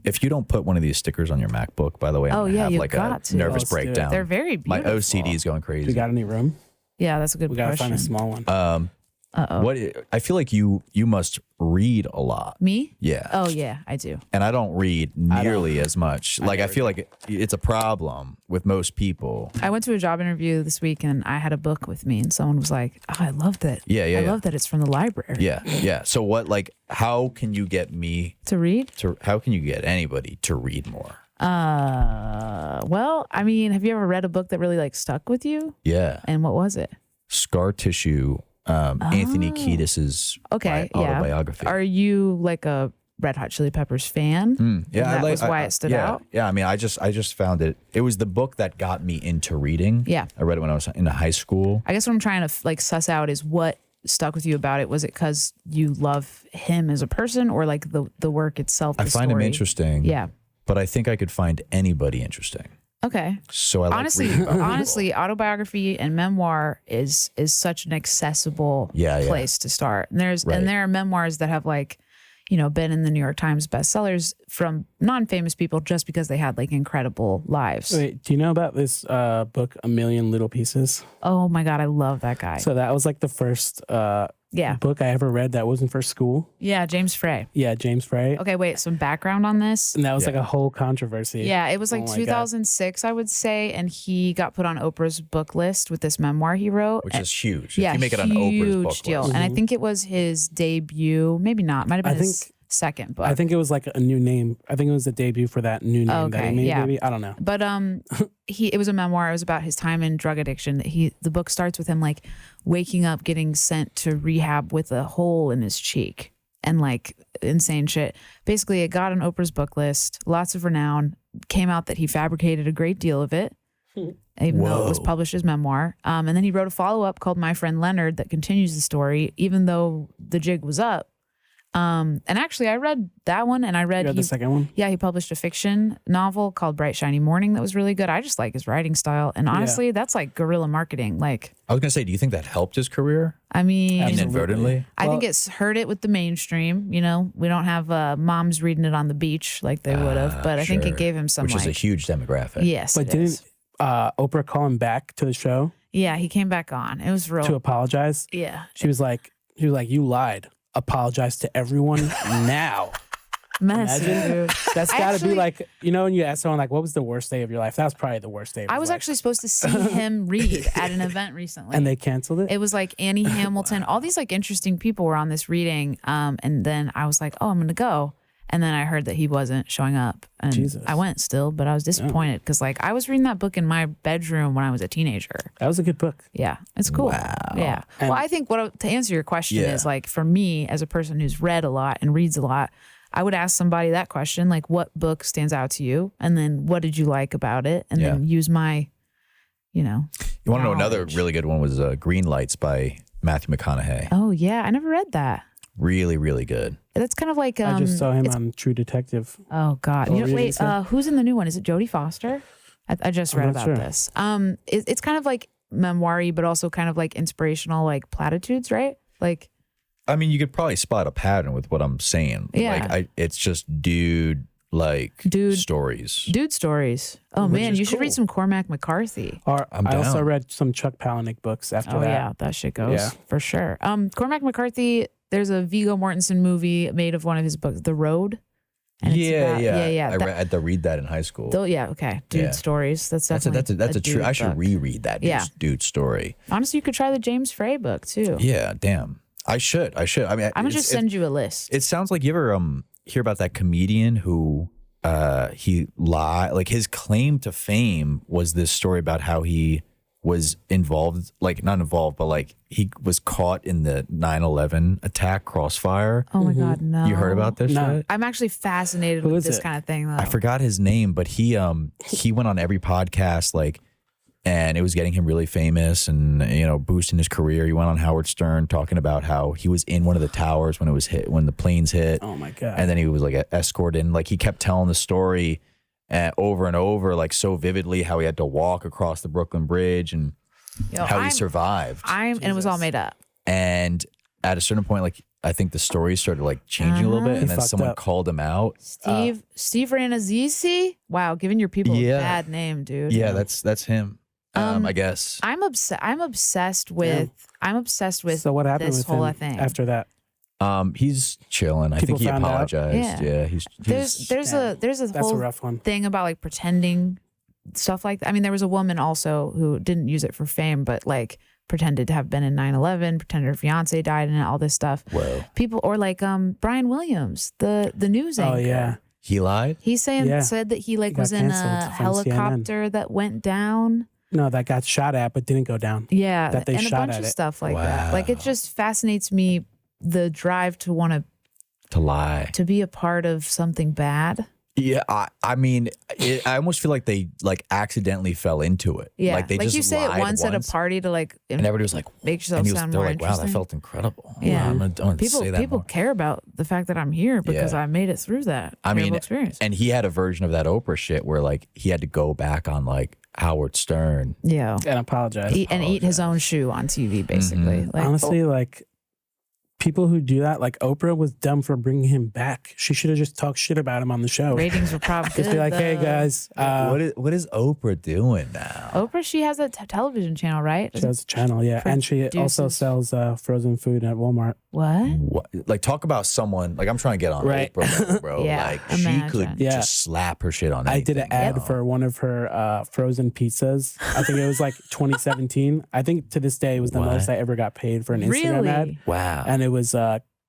If you don't put one of these stickers on your MacBook, by the way, I'm Oh, gonna yeah, have you've like got a to. nervous Let's do it. breakdown. They're very My beautiful. OCD is going crazy. We got any room? Yeah, that's a good We gotta question. find a small one. What I feel like you must read a lot. Me? Yeah. Oh yeah, I do. And I don't read nearly as much. Like I feel like it's a problem with most people. I went to a job interview this week and I had a book with me, and someone was like, "Oh, I love that. Yeah, I love that it's from the library." Yeah. So how can you get me To read? how can you get anybody to read more? Well, I mean, have you ever read a book that really like stuck with you? Yeah. And what was it? Scar Tissue, Anthony Kiedis's autobiography. Are you like a Red Hot Chili Peppers fan? Yeah, that was why it stood out. Yeah, I mean, I just found it. It was the book that got me into reading. Yeah. I read it when I was in high school. I guess what I'm trying to like suss out is what stuck with you about it. Was it because you love him as a person, or like the work itself? I find him interesting. Yeah. But I think I could find anybody interesting. Okay. So I like honestly, reading about people. honestly, autobiography and memoir is such an accessible Yeah. place to start. And there are memoirs that have like, been in the New York Times bestsellers from non-famous people just because they had like incredible lives. Wait, do you know about this book, A Million Little Pieces? Oh my God, I love that guy. So that was like the first Yeah. book I ever read that wasn't for school. Yeah, James Frey. Yeah, James Frey. Okay, wait, some background on this. And that was like a whole controversy. Yeah, it was like Oh my God. 2006, I would say, and he got put on Oprah's book list with this memoir he wrote. Which is huge. Yeah, if you make it on Oprah's huge book deal. list. And I think it was his debut, maybe not, might have been I his think- second book. I think it was like a new name. I think it was the debut for that new name that Okay, he made, yeah. maybe. I don't know. But it was a memoir. It was about his time in drug addiction. The book starts with him like waking up, getting sent to rehab with a hole in his cheek and like insane shit. Basically, it got on Oprah's book list, lots of renown. Came out that he fabricated a great deal of it, even though it was Whoa. published as memoir. And then he wrote a follow up called My Friend Leonard that continues the story, even though the jig was up. And actually, I read that one, and I You read read the second one? yeah, he published a fiction novel called Bright Shiny Morning that was really good. I just like his writing style. And honestly, that's like guerrilla marketing. Like, I was going to say, do you think that helped his career? I mean, Absolutely. Inadvertently? I think Well- it's hurt it with the mainstream. We don't have moms reading it on the beach like they would have, but I think Sure. it gave him some Which like, is a huge demographic. yes, But it didn't is. Oprah call him back to the show Yeah, he came back on. It was real. to apologize? Yeah. She was like, you lied. Apologize to everyone now. Messy, Imagine. dude. That's I got to be actually- like, when you ask someone like, what was the worst day of your life? That was probably the worst day of I his was life. actually supposed to see him read at an event recently. And they canceled it? It was like Annie Hamilton. All these like interesting people were on this reading. And then I was like, oh, I'm going to go. And then I heard that he wasn't showing up. And Jesus. I went still, but I was disappointed because like I was reading that book in my bedroom when I was a teenager. That was a good book. Yeah, it's cool. Wow. Yeah. And- well, I think to answer your question Yeah. is like for me as a person who's read a lot and reads a lot, I would ask somebody that question, like what book stands out to you? And then what did you like about it? And then use my, You want to know another knowledge. really good one was Green Lights by Matthew McConaughey. Oh yeah, I never read that. Really, really good. That's kind of like I just saw him it's- on True Detective. Oh God! Oh, You know, really? wait, who's in the new one? Is it Jodie Foster? I just I'm read not about sure. this. It's kind of like memoir-y, but also kind of like inspirational, like platitudes, right? Like, I mean, you could probably spot a pattern with what I'm saying. Yeah. Like, it's just Dude. stories. dude stories. Oh Which man, is you should read cool. some Cormac McCarthy. Or I'm I also down. read some Chuck Palahniuk books after Oh that. yeah, that shit goes Yeah. for sure. Cormac McCarthy. There's a Viggo Mortensen movie made of one of his books, The Road. And it's about- yeah. I had to read that in high school. Yeah, okay. Dude Yeah. stories. That's That's definitely a true. dude I should book. reread that Yeah. dude story. Honestly, you could try the James Frey book too. Yeah, damn. I should. I mean, I'm gonna just send you a list. It sounds like you ever hear about that comedian who he lied. Like his claim to fame was this story about how he was involved, like not involved, but like he was caught in the 9/11 attack crossfire. Oh my God, no. You heard about this No. shit? I'm actually fascinated Who with is this it? kind of thing, though. I forgot his name, but he went on every podcast, like, and it was getting him really famous and boosting his career. He went on Howard Stern talking about how he was in one of the towers when the planes hit. Oh my God. And then he was like escorted. And like he kept telling the story over and over, like so vividly, how he had to walk across the Brooklyn Bridge and Yo, how he survived. and it was all made up. And at a certain point, like I think the story started like changing a little bit, He and then fucked someone up. called him out. Steve Rannazzisi? Wow, giving your people Yeah. a bad name, dude. Yeah, that's him. I guess. I'm obsessed with So what happened this with whole him thing. after that? He's chilling. I People think he found out? apologized. Yeah. Yeah, he's There's a That's a whole rough one. thing about like pretending stuff like that. I mean, there was a woman also who didn't use it for fame, but like pretended to have been in 9/11, pretended her fiance died and all this stuff. Whoa. People or like Brian Williams, the news anchor. Oh yeah. He lied? He's said that he like got was in canceled a from helicopter that went down. No, that got shot at but didn't go down. Yeah, That they and a shot bunch at of it. stuff like that. Like it just fascinates me, the drive to want To lie. to be a part of something bad. Yeah, I mean, I almost feel like they like accidentally fell into it. Yeah, like they just you say it lied once at a party to like and everybody was like, make yourself and sound they're more like, wow, interesting. that felt incredible. Yeah. I'm gonna people say that people more. care about the fact that I'm here because Yeah. I made it through that. I mean, terrible experience. and he had a version of that Oprah shit where like he had to go back on like Howard Stern. Yeah, And apologize. eat his own shoe on TV, basically. Mm-hmm. Like, Honestly, like people who do that, like Oprah was dumb for bringing him back. She should have just talked shit about him on the show. Ratings were probably Just be good, like, hey though. guys, what is Oprah doing now? Oprah, she has a television channel, right? she has a channel, yeah, and she also Produces. sells frozen food at Walmart. What? Like, talk about someone, like, I'm trying to get on Right. Oprah level, bro. Yeah, Like, she imagine. could Yeah. just slap her shit on I anything. did an ad you know? for one of her frozen pizzas. I think it was like 2017. I think to this day it was the What? most I ever got paid for an Instagram ad. Really? Wow. And it was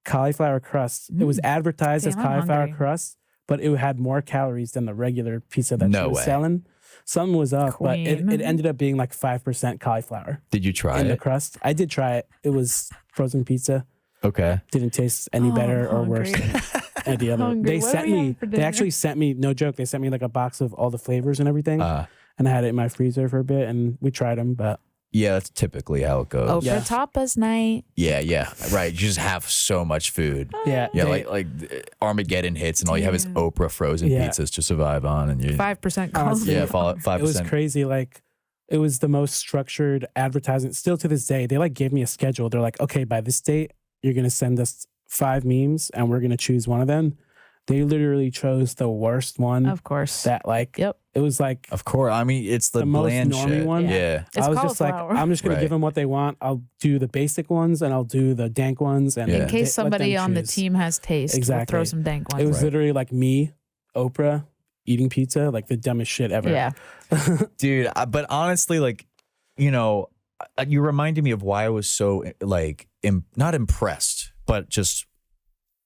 cauliflower crust. It was advertised as Damn, I'm cauliflower hungry. crust, but it had more calories than the regular pizza that No she was way. selling. Something was up, but it Queen. ended up being like 5% cauliflower Did you try in the it? crust. I did try it. It was frozen pizza. Okay. Didn't taste any Oh, better I'm or worse hungry. than any the other. Hungry. They What are sent we having me. for They dinner? actually sent me. No joke. They sent me like a box of all the flavors and everything, and I had it in my freezer for a bit, and we tried them. But Yeah, that's typically how it goes. Oprah Yeah. tapas night. Yeah, right. You just have so much food. yeah, Yeah, they- like Armageddon hits, and all you have is Damn. Oprah frozen Yeah. pizzas to survive on, and you 5% Honestly, coffee. yeah, 5%. it was crazy. Like it was the most structured advertisement. Still to this day, they like gave me a schedule. They're like, okay, by this date, you're gonna send us 5 memes, and we're gonna choose one of them. They literally chose the worst one. Of course. That like Yep. it was like Of course. I mean, it's the, The most bland normie shit. one? Yeah. It's I was just like, cauliflower. I'm just gonna Right. give them what they want. I'll do the basic ones and I'll do the dank ones. And Yeah. In Let case somebody them on the choose. team has taste, we'll throw Exactly. some dank ones. It was Right. literally like me, Oprah, eating pizza, like the dumbest shit ever. Yeah. Dude, but honestly, like, you know, you reminded me of why I was so, like, not impressed, but just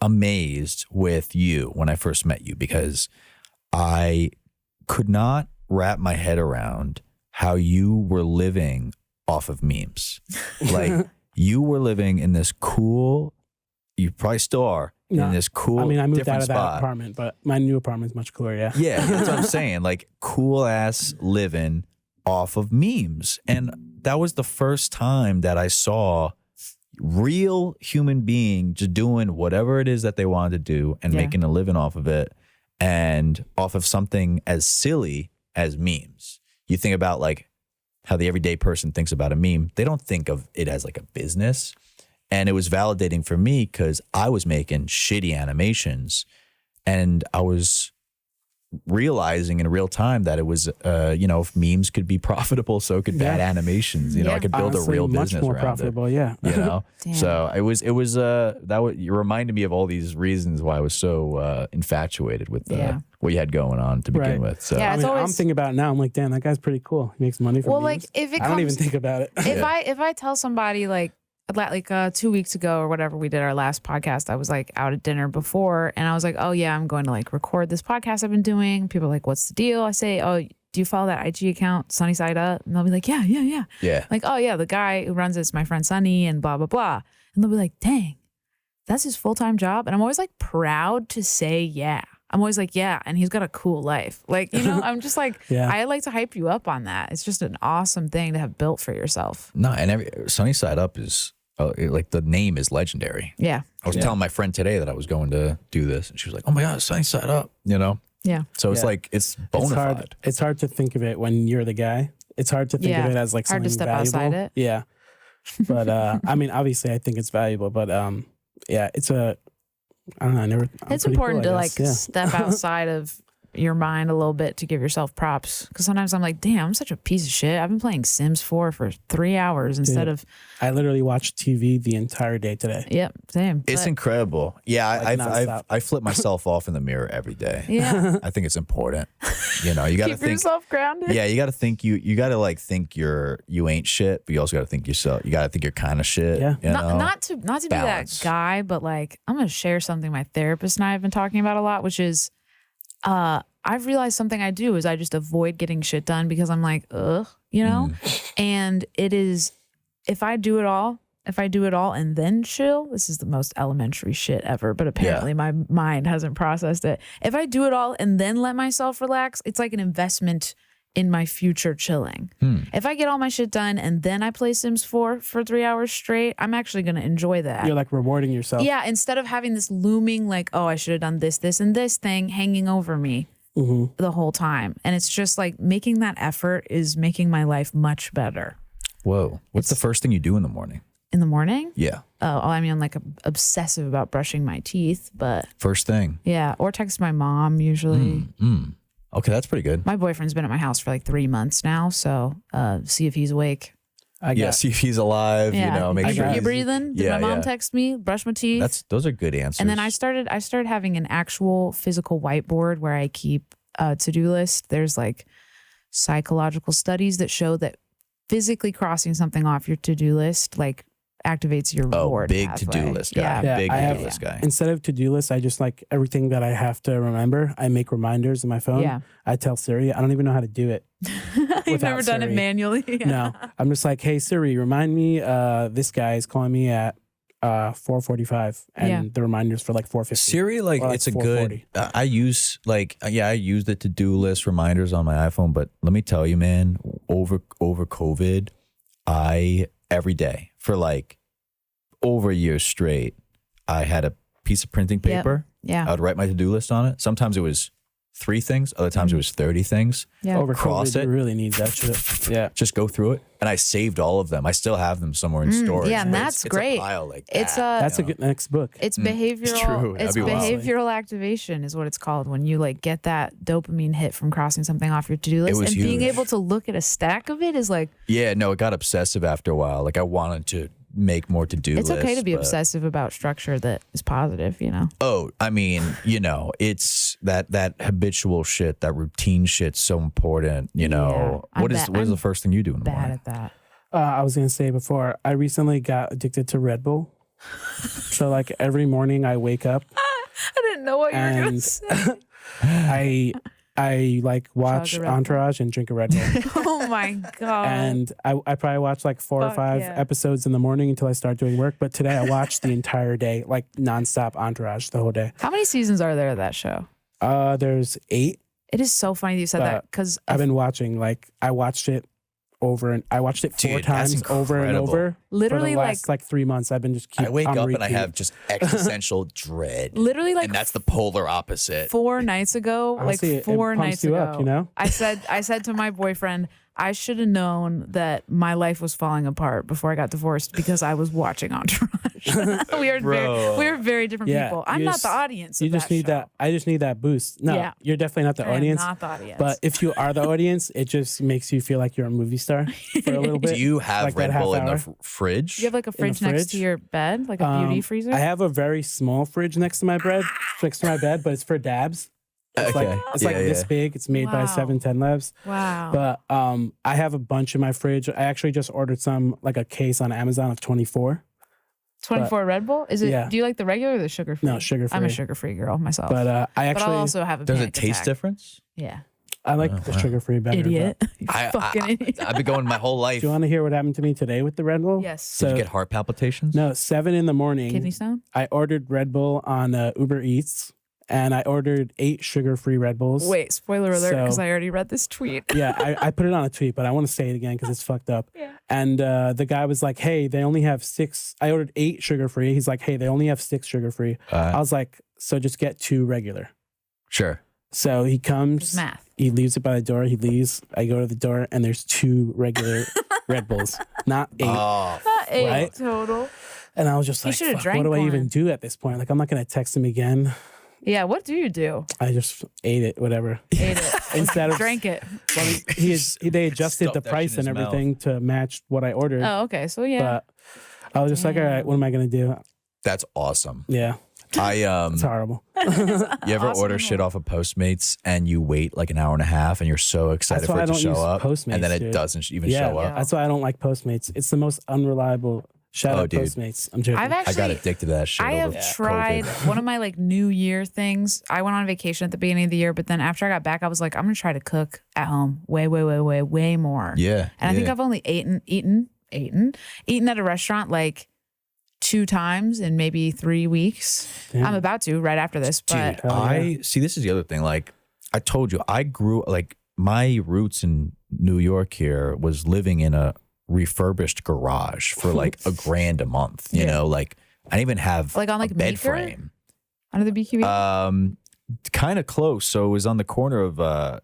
amazed with you when I first met you, because I could not wrap my head around how you were living off of memes. Like, you were living in this cool, you probably still are, No, in this cool, I mean, I moved different out of that spot. apartment, but my new apartment's much cooler. Yeah. Yeah, that's what I'm saying. Like, cool ass living off of memes. And that was the first time that I saw real human being just doing whatever it is that they wanted to do and Yeah. making a living off of it, and off of something as silly as memes. You think about like how the everyday person thinks about a meme. They don't think of it as like a business. And it was validating for me because I was making shitty animations, and I was realizing in real time that it was, you know, if memes could be profitable, so could bad Yeah. animations. You know, I Yeah. could build Honestly, a real much business more around profitable. Yeah. it. You know, Damn. so it was you reminded me of all these reasons why I was so infatuated with Yeah. what you had going on to begin Right. with. So Yeah. I It's mean, I'm always- thinking about it now. I'm like, damn, that guy's pretty cool. He makes money from Well, memes. like if it I don't even comes, think about it. if I tell somebody like 2 weeks ago or whatever we did our last podcast, I was like out at dinner before, and I was like, oh yeah, I'm going to like record this podcast I've been doing. People are like, what's the deal? I say, oh, do you follow that IG account Sunny Side Up? And they'll be like, yeah. yeah, Like, oh yeah, the guy who runs it's my friend Sunny and blah blah blah. And they'll be like, dang, that's his full-time job. And I'm always like proud to say yeah. I'm always like, yeah, and he's got a cool life. Like, you know, I'm just like, Yeah. I like to hype you up on that. It's just an awesome thing to have built for yourself. no, and Sunny Side Up is like the name is legendary. Yeah. I was telling my friend today that I was going to do this, and she was like, "Oh my god, Sunny Side Up," you know. Yeah. So it's Yeah. like it's bona It's hard. fide. It's hard to think of it when you're the guy. It's hard to think Yeah. of it as like Hard to something step valuable. outside it. Yeah. But I mean, obviously, I think it's valuable. But yeah, it's a. I don't know. I'm It's pretty important cool, to I like guess. step outside of your mind a little bit to give yourself props. Because sometimes I'm like, damn, I'm such a piece of shit. I've been playing Sims 4 for 3 hours instead Dude. of, I literally watched TV the entire day today. yep, same. It's But- incredible. Yeah, Like nonstop. I flip myself off in the mirror every day. yeah. I think it's important. You know, you got to Keep think. yourself grounded. Yeah, you got to think you got to like think you ain't shit, but you also got to think yourself. You got to think you're kind of shit. Yeah. You know? Not to be Balance. that guy, but like I'm gonna share something my therapist and I have been talking about a lot, which is I've realized something I do is I just avoid getting shit done because I'm like, ugh, you know? And it is if I do it all and then chill, this is the most elementary shit ever, but apparently my mind hasn't processed it. If I do it all and then let myself relax, it's like an investment in my future chilling. If I get all my shit done and then I play Sims 4 for 3 hours straight, I'm actually going to enjoy that. You're like rewarding yourself. Yeah, instead of having this looming like, oh, I should have done this, and this thing hanging over me the whole time. And it's just like making that effort is making my life much better. Whoa, what's the first thing you do in the morning? In the morning? Yeah. Oh, I mean, I'm like obsessive about brushing my teeth, but First thing. yeah, or text my mom usually. Okay, that's pretty good. My boyfriend's been at my house for like 3 months now, so see if he's awake. See if he's alive. Yeah, You know, make sure you he's breathing? Did my mom text me? Brush my teeth. Those are good answers. And then I started having an actual physical whiteboard where I keep a to-do list. There's like psychological studies that show that physically crossing something off your to-do list like activates your reward big pathway. to-do list guy. Yeah. Big I to-do list guy. Instead of to-do lists, I just like everything that I have to remember. I make reminders in my phone. Yeah. I tell Siri. I don't even know how to do it. You've never done it Siri. manually? No, I'm just like, hey Siri, remind me. This guy is calling me at 4:45, and the reminders for like 4:50. Siri, like Or, it's a 4:40. good. I use I use the to-do list reminders on my iPhone, but let me tell you, man, over COVID, every day for like over a year straight, I had a piece of printing paper. Yeah. I would write my to-do list on it. Sometimes it was 3 things. Other times it was 30 things. Yeah. Over Cross COVID, it. you really need that shit. Yeah. Just go through it. And I saved all of them. I still have them somewhere in storage. yeah, and but that's it's great. a pile like It's that, That's a good next book. It's behavioral. true. It's That'd be wild. behavioral activation is what it's called when you like get that dopamine hit from crossing something off your to-do list, was and being huge. able to look at a stack of it is like Yeah, no, it got obsessive after a while. Like I wanted to make more to-do lists. it's okay to be but- obsessive about structure that is positive, you know. Oh, I mean, you know, it's that habitual shit, that routine shit's so important. You know, Yeah, what is I'm the first thing you do in the Bad morning? at that. I was gonna say before, I recently got addicted to Red Bull. So like every morning I wake up, I didn't know what you were gonna And- say. I like watch Red Bull. Entourage and drink a Red Bull. Oh my god. And I probably watch like 4 or Fuck 5 yeah. episodes in the morning until I start doing work. But today I watched the entire day, like nonstop Entourage the whole day. How many seasons are there of that show? There's 8. It is so funny that you said that because I've been watching, like I watched it over and I watched it 4 Dude, that's times over and incredible. over. Literally, for the last, like 3 months. I've been just I wake up and I have just existential dread. literally like and that's the polar opposite. 4 nights ago, Honestly, like 4 it pumps nights you ago, up, you know? I said to my boyfriend, I should have known that my life was falling apart before I got divorced because I was watching Entourage. we are very different Yeah, people. I'm you not just- the audience. You of just that need show. that. I just need that boost. No, Yeah. you're definitely not the I am audience. not the audience. But if you are the audience, it just makes you feel like you're a movie star for a little bit. Do you have like that Red half Bull in the hour. fridge? you have like a the fridge next to fridge? your bed, like a beauty freezer. I have a very small fridge next to my bed, next to my bed, but it's for dabs. It's Okay. like it's like Yeah, this yeah. big. It's made by Wow. 710 Labs. Wow. But I have a bunch in my fridge. I actually just ordered some, like a case on Amazon of 24. 24 Red Bull? Is it? yeah. Do you like the regular or the sugar free? No, sugar-free. I'm a sugar free girl myself. But I But actually I'll also have a Does it panic taste attack. different? Yeah. I like the sugar free better. Idiot. but- You fucking idiot. I've been going my whole life. Do you want to hear what happened to me today with the Red Bull? Yes. Did So you get heart palpitations? no, 7 in the morning. Kidney stone? I ordered Red Bull on Uber Eats, and I ordered 8 sugar-free Red Bulls. Wait, spoiler alert, because So- I already read this tweet. Yeah, I put it on a tweet, but I want to say it again because it's fucked up. Yeah. And the guy was like, "Hey, they only have 6." I ordered 8 sugar-free. He's like, "Hey, they only have 6 sugar-free." I was like, "So just get 2 regular." Sure. So he It's comes, math. he leaves it by the door. He leaves. I go to the door, and there's 2 regular Red Bulls, not 8. Oh, 8 Right? total. And I was just He like, should've "Fuck, drank what do I even one." do at this point? Like, I'm not gonna text him again." Yeah, what do you do? I just ate it, whatever. Ate it. Instead of Drank it. they adjusted Stuffed the that shit price in and his mouth. everything to match what I ordered. Oh, okay. So yeah. But I was just like, all right, what am I gonna do? that's awesome. Yeah, I it's horrible. You ever Awesome. order shit off of Postmates and you wait like an hour and a half and you're so excited That's for why it I to don't show use up Postmates, and then it dude. doesn't even Yeah, show up? that's why I don't like Postmates. It's the most unreliable. Shout Oh, out dude. Postmates. I'm joking. I've I actually got addicted to that shit. I over have tried COVID. one of my like New Year things. I went on vacation at the beginning of the year, but then after I got back, I was like, I'm gonna try to cook at home way more. Yeah. And I think yeah. I've only eaten at a restaurant like 2 times in maybe 3 weeks. Damn. I'm about to right after this, but Dude, Hell I see. This is the other thing. Like I told you, I grew like my roots in New York here was living in a refurbished garage for like $1,000 a month. You Yeah. know, like I didn't even have Like on, like, a bed Meeker? frame. under the BQE. Kind of close. So it was on the corner of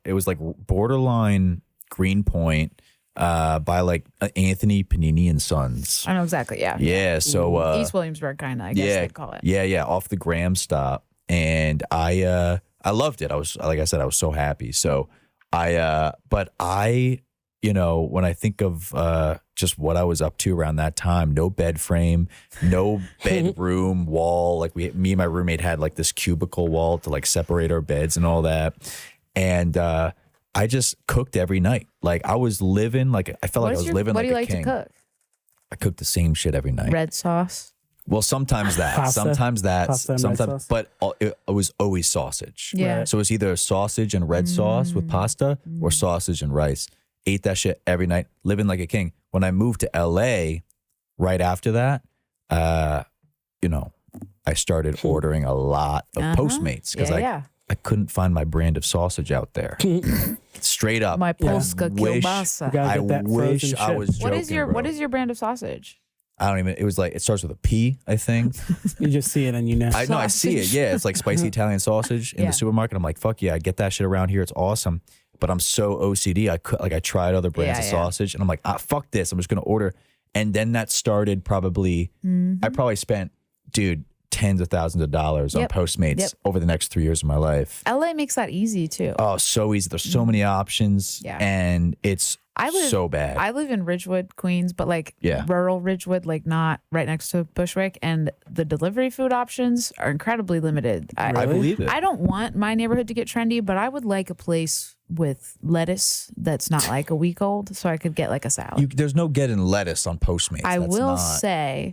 it was like borderline Greenpoint, by like Anthony Panini and Sons. I know exactly. Yeah. Yeah, so East Williamsburg, kind of. I guess they'd call it. Yeah, off the Graham stop, and I loved it. I was, like I said, I was so happy. So but I, when I think of just what I was up to around that time, no bed frame, no bedroom wall. Like me and my roommate had like this cubicle wall to like separate our beds and all that, and I just cooked every night. Like I was living, like I felt like I was living like a king. What do you like to cook? I cooked the same shit every night. Red sauce. Well, sometimes that, Pasta. sometimes that, Pasta and red sometimes, sauce. but it was always sausage. Yeah. Right. So it's either sausage and red sauce with pasta or sausage and rice. Ate that shit every night, living like a king. When I moved to LA, right after that, I started ordering a lot of Postmates because I couldn't find my brand of sausage out there. Straight up. My Polska kielbasa. You gotta I get that wish frozen I shit. was joking. What is your brand of sausage? I don't even. It was like it starts with a P, I think. You just see it and you know. I know. I see it. Yeah, it's like spicy Italian sausage in Yeah. the supermarket. I'm like, fuck yeah, I get that shit around here. It's awesome. But I'm so OCD. I tried other brands of sausage, and I'm like, fuck this. I'm just gonna order. And then that started probably. I probably spent, dude, tens of thousands of dollars on Postmates over the next 3 years of my life. LA makes that easy too. Oh, so easy. There's so many options, and it's so bad. I live in Ridgewood, Queens, but like rural Ridgewood, like not right next to Bushwick, and the delivery food options are incredibly limited. I believe it. I don't want my neighborhood to get trendy, but I would like a place with lettuce that's not like a week old, so I could get like a salad. There's no getting lettuce on Postmates. I That's will not, say,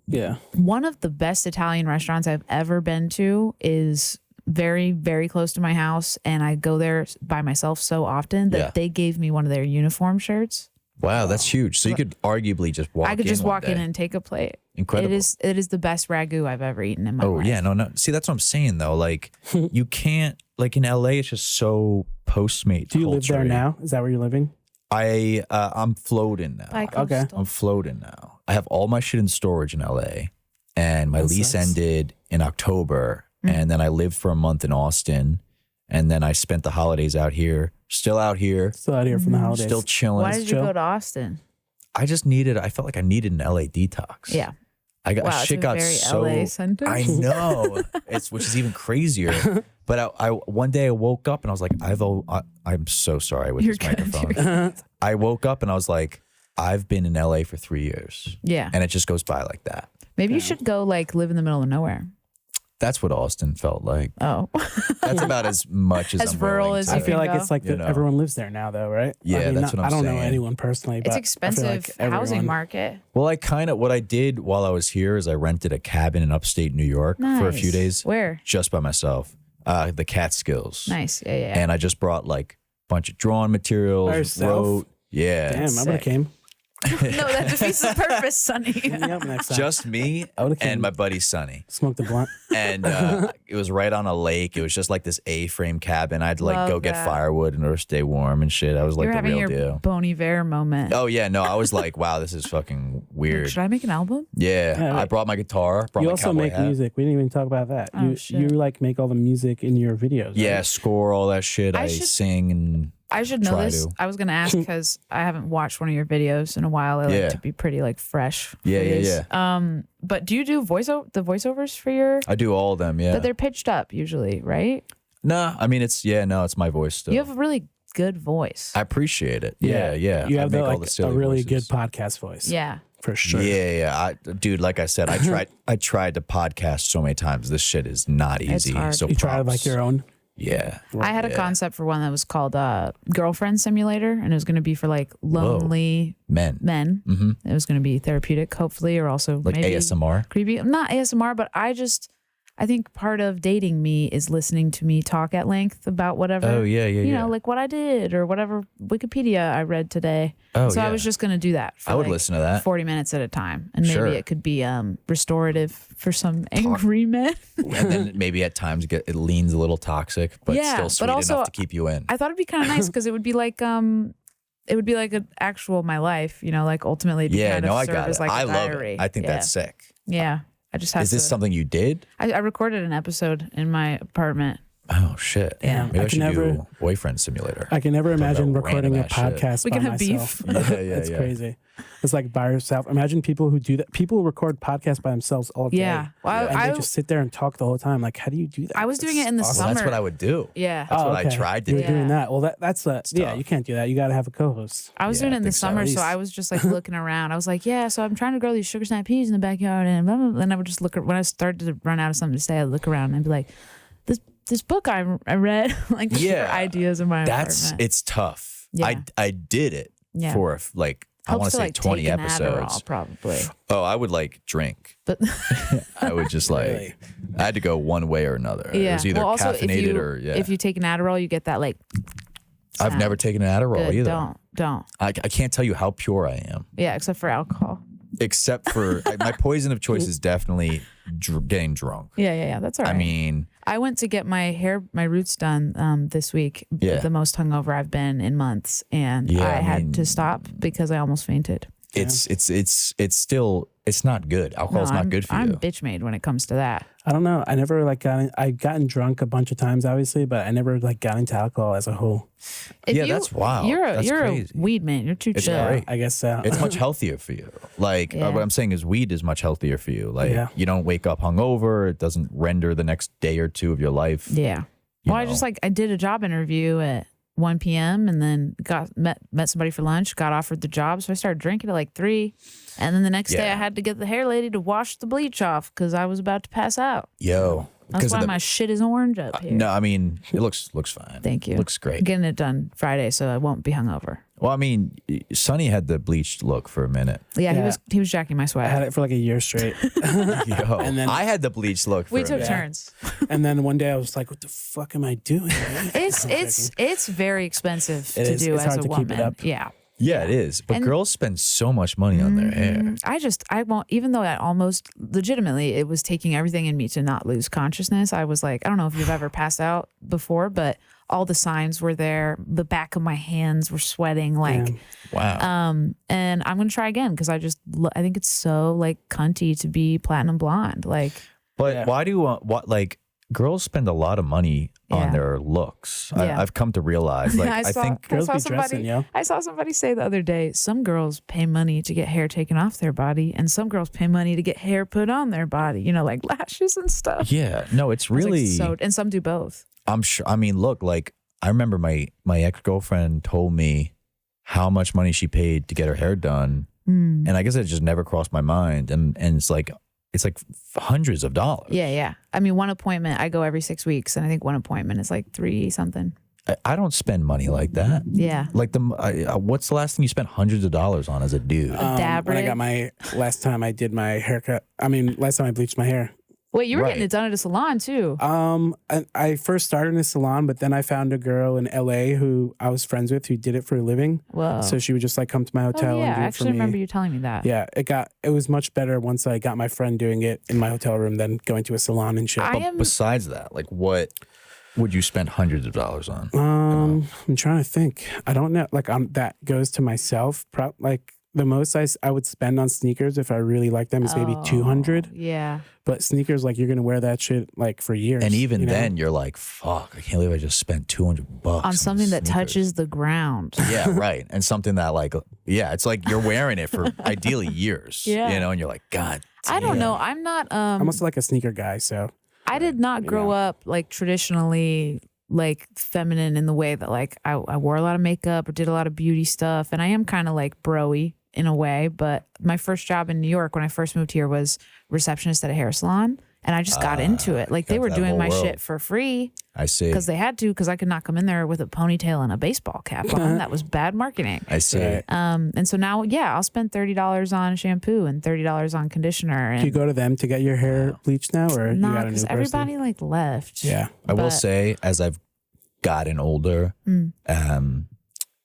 Yeah. one of the best Italian restaurants I've ever been to is very, very close to my house, and I go there by myself so often that they gave me one of their uniform shirts. Wow, that's huge. So you could arguably just walk in. I could just walk in day. and take a plate. Incredible. It is the best ragu I've ever eaten in my life. Oh yeah, no. See, that's what I'm saying though. Like you can't, like in LA, it's just so Postmate. Do you live there now? Is that where you're living? I'm floating now. Okay. I'm floating now. I have all my shit in storage in LA, and my lease ended in October, and then I lived for a month in Austin, and then I spent the holidays out here. Still out here. Still out here from the holidays. Still chilling. Why did you go to Austin? I felt like I needed an LA detox. Yeah. Shit got very so. LA sentence. I know, which is even crazier. But I one day I woke up and I was like, I'm so sorry with this microphone. I woke up and I was like, I've been in LA for 3 years. Yeah. And it just goes by like that. Maybe you should go like live in the middle of nowhere. That's what Austin felt like. Oh. That's about as much as I'm rural willing as to. I feel like go. it's like everyone lives there now, though, right? Yeah, I mean, that's what I'm I don't know saying. anyone personally, but It's I feel expensive like housing everyone- market. Well, what I did while I was here is I rented a cabin in upstate New York for a few Nice. days. Where? Just by myself. The Catskills. Nice. Yeah. And I just brought like a bunch of drawing materials. By yourself? Wrote. Yeah. Damn, I would have sick. came. No, that defeats the purpose, Sonny. Hit me up next time. Just me would've came. and my buddy Sonny. Smoked a blunt. And it was right on a lake. It was just like this A-frame cabin. I'd like Love go get that. firewood in order to stay warm and shit. I was like You're the having real your deal. Bon Iver moment. Oh yeah, no, I was like, wow, this is fucking weird. Should I make an album? Yeah, Yeah, I brought my guitar. Brought You my also cowboy make hat. music. We didn't even talk about that. Oh, you shit. you like make all the music in your videos. Yeah, right? score all that shit. I should- sing and I should know Try this. to. I was gonna ask because I haven't watched one of your videos in a while. I like Yeah. to be pretty like fresh. for Yeah, yeah, these. But do you do the voiceovers for your? I do all of them. Yeah. But they're pitched up usually, right? Nah, I mean it's it's my voice still. You have a really good voice. I appreciate it. Yeah, yeah. You I have make all like the a silly really voices. good podcast voice. Yeah. For sure. Yeah. Dude, like I said, I tried to podcast so many times. This shit is not It's easy. hard. So You tried props. like your own. Yeah. I had a Yeah. concept for one that was called Girlfriend Simulator, and it was going to be for like lonely Men. men. Mm-hmm. It was going to be therapeutic, hopefully, or also Like maybe ASMR. creepy. Not ASMR, but I think part of dating me is listening to me talk at length about whatever. Oh yeah, yeah, You yeah. know, like what I did or whatever Wikipedia I read today. Oh, so I yeah. was just going to do that. For I would like listen to that. 40 minutes at a time. And maybe Sure. it could be restorative for some angry men. And then maybe at times it leans a little toxic, but Yeah, still but sweet also enough to keep you in. I thought it'd be kind of nice because it would be like an actual my life, you know, like ultimately it'd be Yeah, kind no, of I serve got as it. like a I love diary. it. I think Yeah. that's sick. Yeah. I just have Is this to, something you did? I recorded an episode in my apartment. Oh shit. Yeah. Maybe I I can should never- do boyfriend simulator. I can never Talk imagine about recording a random ass shit. podcast We by can have myself. beef. Yeah, It's crazy. It's like by yourself. Imagine people who do that. People who record podcasts by themselves all day. Yeah. Well, And I they just sit there and talk the whole time. Like, how do you do that? I was doing it in the Well, summer. that's what I would do. Yeah. That's what I okay. tried to You're do. doing Yeah. that. Well, that's yeah. tough. You can't do that. You got to have a co-host. I was Yeah, doing I it in the think so. summer, At so least. I was just like looking around. I was like, yeah, so I'm trying to grow these sugar snap peas in the backyard, and blah, blah, blah. And I would just look. When I started to run out of something to say, I'd look around and be like, this book I read, like Yeah. for ideas in my apartment. It's tough. Yeah. I did it Yeah. for like I Helps want to say like 20 take an episodes. Adderall, probably. Oh, I would like drink. But I would just like Really? I had to go one way or another. It yeah. was either Well, also, caffeinated or if you take an Adderall, you get that like. I've sound. never taken an Adderall Good. either. Don't. I can't tell you how pure I am, Yeah, except for alcohol. except for my poison of choice is definitely getting drunk. Yeah. That's all right. I mean, I went to get my roots done this week. Yeah. The most hungover I've been in months, and Yeah, I I had mean- to stop because I almost fainted. it's still not good. Alcohol's No, not good for I'm you. bitch made when it comes to that. I don't know. I never like I've gotten drunk a bunch of times, obviously, but I never like got into alcohol as a whole. Yeah, that's wild. You're That's a crazy. weed man. You're too It's chill. great. I guess so. It's much healthier for you. Like Yeah. what I'm saying is weed is much healthier for you. Like Yeah. you don't wake up hungover. It doesn't render the next day or two of your life. Yeah. You Well, I know. just I did a job interview at 1 p.m. and then met somebody for lunch, got offered the job. So I started drinking at like 3. And then the next day Yeah. I had to get the hair lady to wash the bleach off because I was about to pass out. Yo. That's of why the- my shit is orange up here. No, I mean it looks fine. Thank you. Looks great. I'm getting it done Friday, so I won't be hungover. Well, I mean, Sonny had the bleached look for a minute. Yeah, Yeah. he was jacking my I sweat. had it for like a year straight. Yo, And then- I had the bleached look. For We a took minute. turns. And then one day I was like, what the fuck am I doing? man? It's very expensive It to is. do It's as hard a to keep it woman. up. Yeah. Yeah, it is. But And- girls spend so much money on their hair. I won't, even though I almost legitimately, it was taking everything in me to not lose consciousness. I was like, I don't know if you've ever passed out before, but all the signs were there. The back of my hands were sweating. Like, Yeah. Wow. and I'm going to try again because I think it's so like cunty to be platinum blonde. Like, But Yeah. why do what like girls spend a lot of money on Yeah. their looks? Yeah. I've come to realize. Like I think Girls be dressing, yo. I saw somebody say the other day, some girls pay money to get hair taken off their body, and some girls pay money to get hair put on their body. You know, like lashes and stuff. yeah, no, it's I was like, really. so, and some do both. I'm sure. I mean, look, like I remember my ex girlfriend told me how much money she paid to get her hair done, and I guess it just never crossed my mind. And it's like hundreds of dollars. Yeah. I mean, one appointment, I go every 6 weeks, and I think one appointment is like 3 something. I don't spend money like that. Yeah. Like what's the last thing you spent hundreds of dollars on as a dude? Dab When I rig? got last time I did my haircut. I mean, last time I bleached my hair. Wait, you were Right. getting it done at a salon too. I first started in a salon, but then I found a girl in LA who I was friends with who did it for a living. Whoa. So she would just like come to my Oh, hotel yeah. and I do it for actually me. remember you telling me that. Yeah, it was much better once I got my friend doing it in my hotel room than going to a salon and shit. I But am. besides that, like what would you spend hundreds of dollars on? I'm trying to think. I don't know. Like that goes to myself. Like the most I would spend on sneakers if I really like them is maybe 200. Yeah. But sneakers, like you're gonna wear that shit like for years. And even you know? then, you're like, "Fuck! I can't believe I just spent $200 On something that sneakers." touches the ground. Yeah, right. And something that, like, yeah, it's like you're wearing it for ideally years. Yeah. You know, and you're like, God. I don't know. I'm not. I'm also like a sneaker guy, so I did not grow up like traditionally like feminine in the way that like I wore a lot of makeup or did a lot of beauty stuff, and I am kind of like bro-y in a way. But my first job in New York when I first moved here was receptionist at a hair salon, and I just got into it. Like they got were that doing whole my world. shit for free I see. because they had to, because I could not come in there with a ponytail and a baseball cap on. That was bad marketing. I see. Right. And so now, yeah, I'll spend $30 on shampoo and $30 on conditioner. do you And go to them to get your hair bleached now, or you not got a new because person? everybody like left. Yeah, I will But- say, as I've gotten older,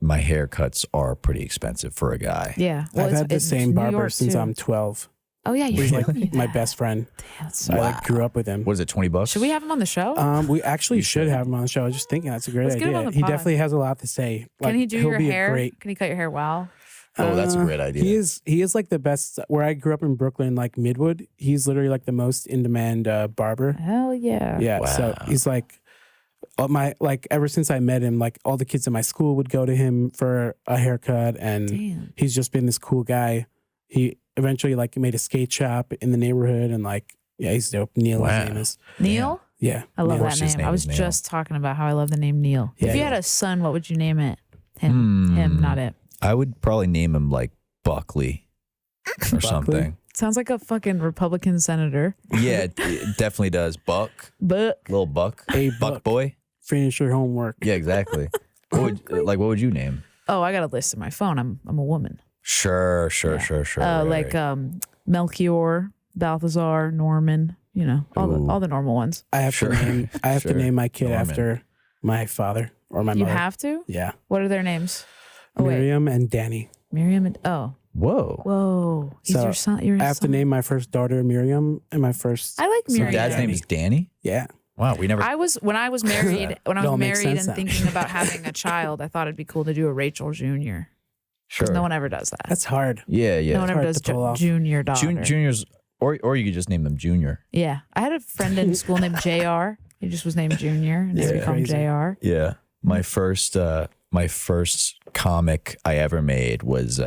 my haircuts are pretty expensive for a guy. Yeah. I've had the it's same New barber York, since too. I'm 12. Oh yeah, you He's told me like my that. best friend. That's- I like grew up with him. What is it, $20? Should we have him on the show? We actually should have him on the show. I was just thinking that's a great Let's get him idea. on the He pod. definitely has a lot to say. Can he do he'll your be hair? A great, Can he cut your hair well? Oh, that's a great idea. He is like the best. Where I grew up in Brooklyn, like Midwood, he's literally like the most in demand barber. Hell yeah. Yeah, so Wow. he's like, Ever since I met him, like all the kids in my school would go to him for a haircut, and Damn. he's just been this cool guy. He eventually like made a skate shop in the neighborhood, and like he's dope. Neil, Wow. his name is. Neil? Yeah, I love Neil. that his name. I name was is Neil. just talking about how I love the name Neil. Yeah, if you yeah. had a son, what would you name it? Him, not it. I would probably name him like Buckley or something. Sounds like a fucking Republican senator. Yeah, it definitely does. Buck, But little Buck, Hey, Buck Buck. boy. Finish your homework. Yeah, exactly. What would you name? oh, I got a list in my phone. I'm a woman. Sure. Like Melchior, Balthazar, Norman. You know, all the normal ones. I have Sure. to name. I have Sure. to name my kid Norman. after my father or my You mother. have to. Yeah, What are their names? Oh wait, Miriam and Danny. Miriam and Whoa. whoa. He's So, your son. You're I have to son. name my first daughter Miriam and my first. I like son, Miriam. Dad's name is Danny. Yeah, Wow, we never. When I was married, It all makes sense and now. thinking about having a child, I thought it'd be cool to do a Rachel Jr. Sure. No one ever does that. that's hard. Yeah. No one ever hard does to pull off. junior daughter. Junior's, or you could just name them Junior. Yeah, I had a friend in school named Jr. He just was named Junior, and Yeah. we called him Crazy. Jr. Yeah. My first comic I ever made was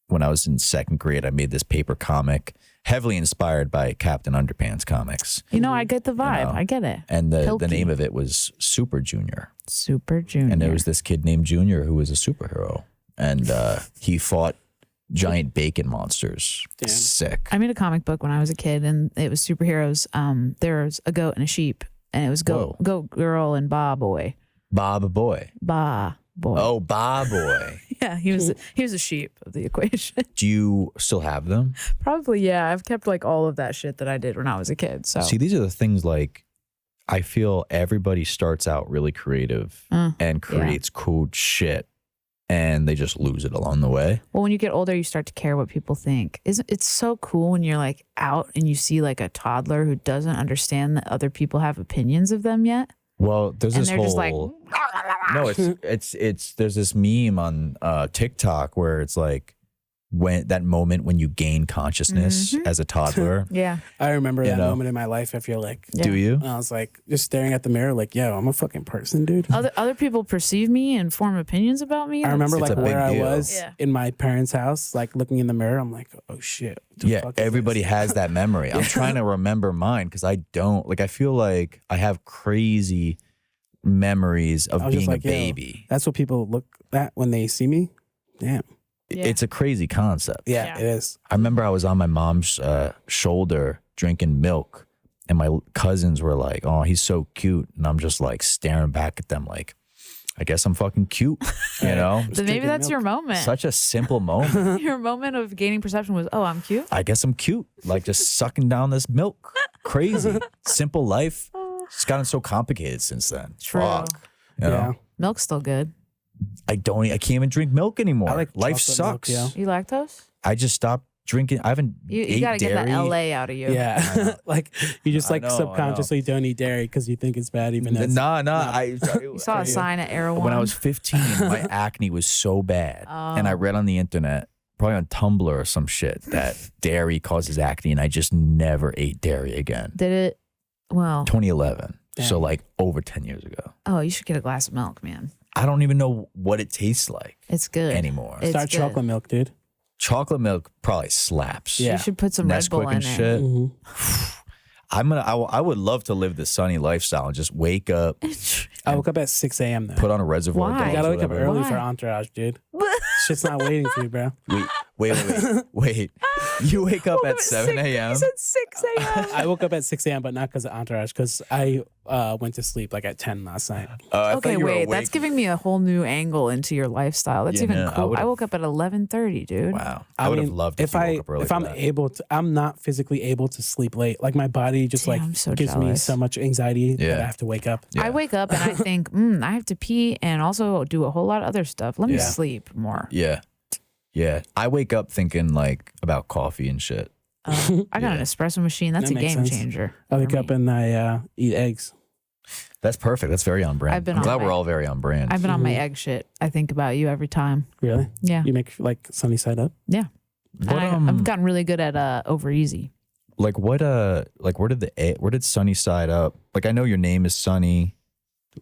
when I was in second grade. I made this paper comic, heavily inspired by Captain Underpants comics, You know, I get the vibe. know. I get it. and the Pilkey. name of it was Super Junior. Super Junior. And there was this kid named Junior who was a superhero, and he fought giant bacon monsters. Damn. Sick. I made a comic book when I was a kid, and it was superheroes. There was a goat and a sheep, and it was goat girl and ba boy. Bob Boy. Ba boy. Oh, Bob Boy. Yeah, he was a sheep of the equation. Do you still have them? Probably, yeah. I've kept like all of that shit that I did when I was a kid. So See, these are the things like I feel everybody starts out really creative and creates cool shit, and they just lose it along the way. well, when you get older, you start to care what people think. It's so cool when you're like out and you see like a toddler who doesn't understand that other people have opinions of them yet, Well, there's and this they're whole just like, no, it's there's this meme on TikTok where it's like when that moment when you gain consciousness as a toddler. yeah, I remember that know? moment in my life. I feel like Yeah. Do you? and I was like just staring at the mirror, like, yo, I'm a fucking person, dude. other people perceive me and form opinions about me. I remember It's like a big where I deal. was Yeah. in my parents' house, like looking in the mirror. I'm like, oh shit. what the Yeah, fuck is everybody this? has that memory. I'm trying to remember mine because I don't. Like, I feel like I have crazy memories of I was just being like, a yo, baby. That's what people look at when they see me. Damn. Yeah. It's a crazy concept. Yeah, Yeah. it is. I remember I was on my mom's shoulder drinking milk, and my cousins were like, "Oh, he's so cute," and I'm just like staring back at them, like, "I guess I'm fucking cute," you know? So maybe drinking that's your milk. moment. Such a simple moment. Your moment of gaining perception was, oh, I'm cute. I guess I'm cute, like just sucking down this milk. Crazy, simple life. It's gotten so complicated since then. True. Fuck. You know? Yeah. Milk's still good. I can't even drink milk anymore. I like Life chocolate milk, sucks. yeah. You lactose? I just stopped drinking. I haven't You ate got to get dairy. that LA out of you. Yeah. like you just I like know, I know. subconsciously don't eat dairy because you think it's bad, even though it's Nah. You saw a sign at Erewhon. When I was 15, my acne was so bad. And I read on the internet, probably on Tumblr or some shit, that dairy causes acne. And I just never ate dairy again. Did it? Well, 2011. Damn. So like over 10 years ago. oh, you should get a glass of milk, man. I don't even know what it tastes like It's good anymore. It's start good. chocolate milk, dude. Chocolate milk probably slaps. Yeah. You should put some Red Bull Nesquik in and it. shit. Mhm. I would love to live the sunny lifestyle and just wake up, I woke up at 6 a.m. though. put on a reservoir. Why? Dogs You gotta or wake up whatever. early for Why? Entourage, dude. Shit's not waiting for you, bro. Wait. You wake up at 7 a.m. He said 6 a.m. I woke up at 6 a.m., but not because of Entourage, because I went to sleep like at 10 last night. I Okay, thought you were wait. awake. That's giving me a whole new angle into your lifestyle. That's Yeah, even no, I cool. I would've- woke up at 11:30, dude. Wow. I would have mean, loved if you I woke up early if for I'm that. able to. I'm not physically able to sleep late. Like my body just Damn, like I'm so gives me jealous. so much anxiety that Yeah. I have to wake up. Yeah. I wake up and I think, I have to pee and also do a whole lot of other stuff. Let me Yeah. sleep more. Yeah. Yeah. I wake up thinking like about coffee and shit. I got an espresso machine. That's That a makes game sense. changer. I for wake up me. and I eat eggs. That's perfect. That's very on brand. I've been I'm on glad my- we're all very on brand. I've been on my egg shit. I think about you every time. Really? Yeah. You make like sunny side up? Yeah. What, And I've gotten really good at over easy. like where did Sunny Side Up? Like I know your name is Sunny.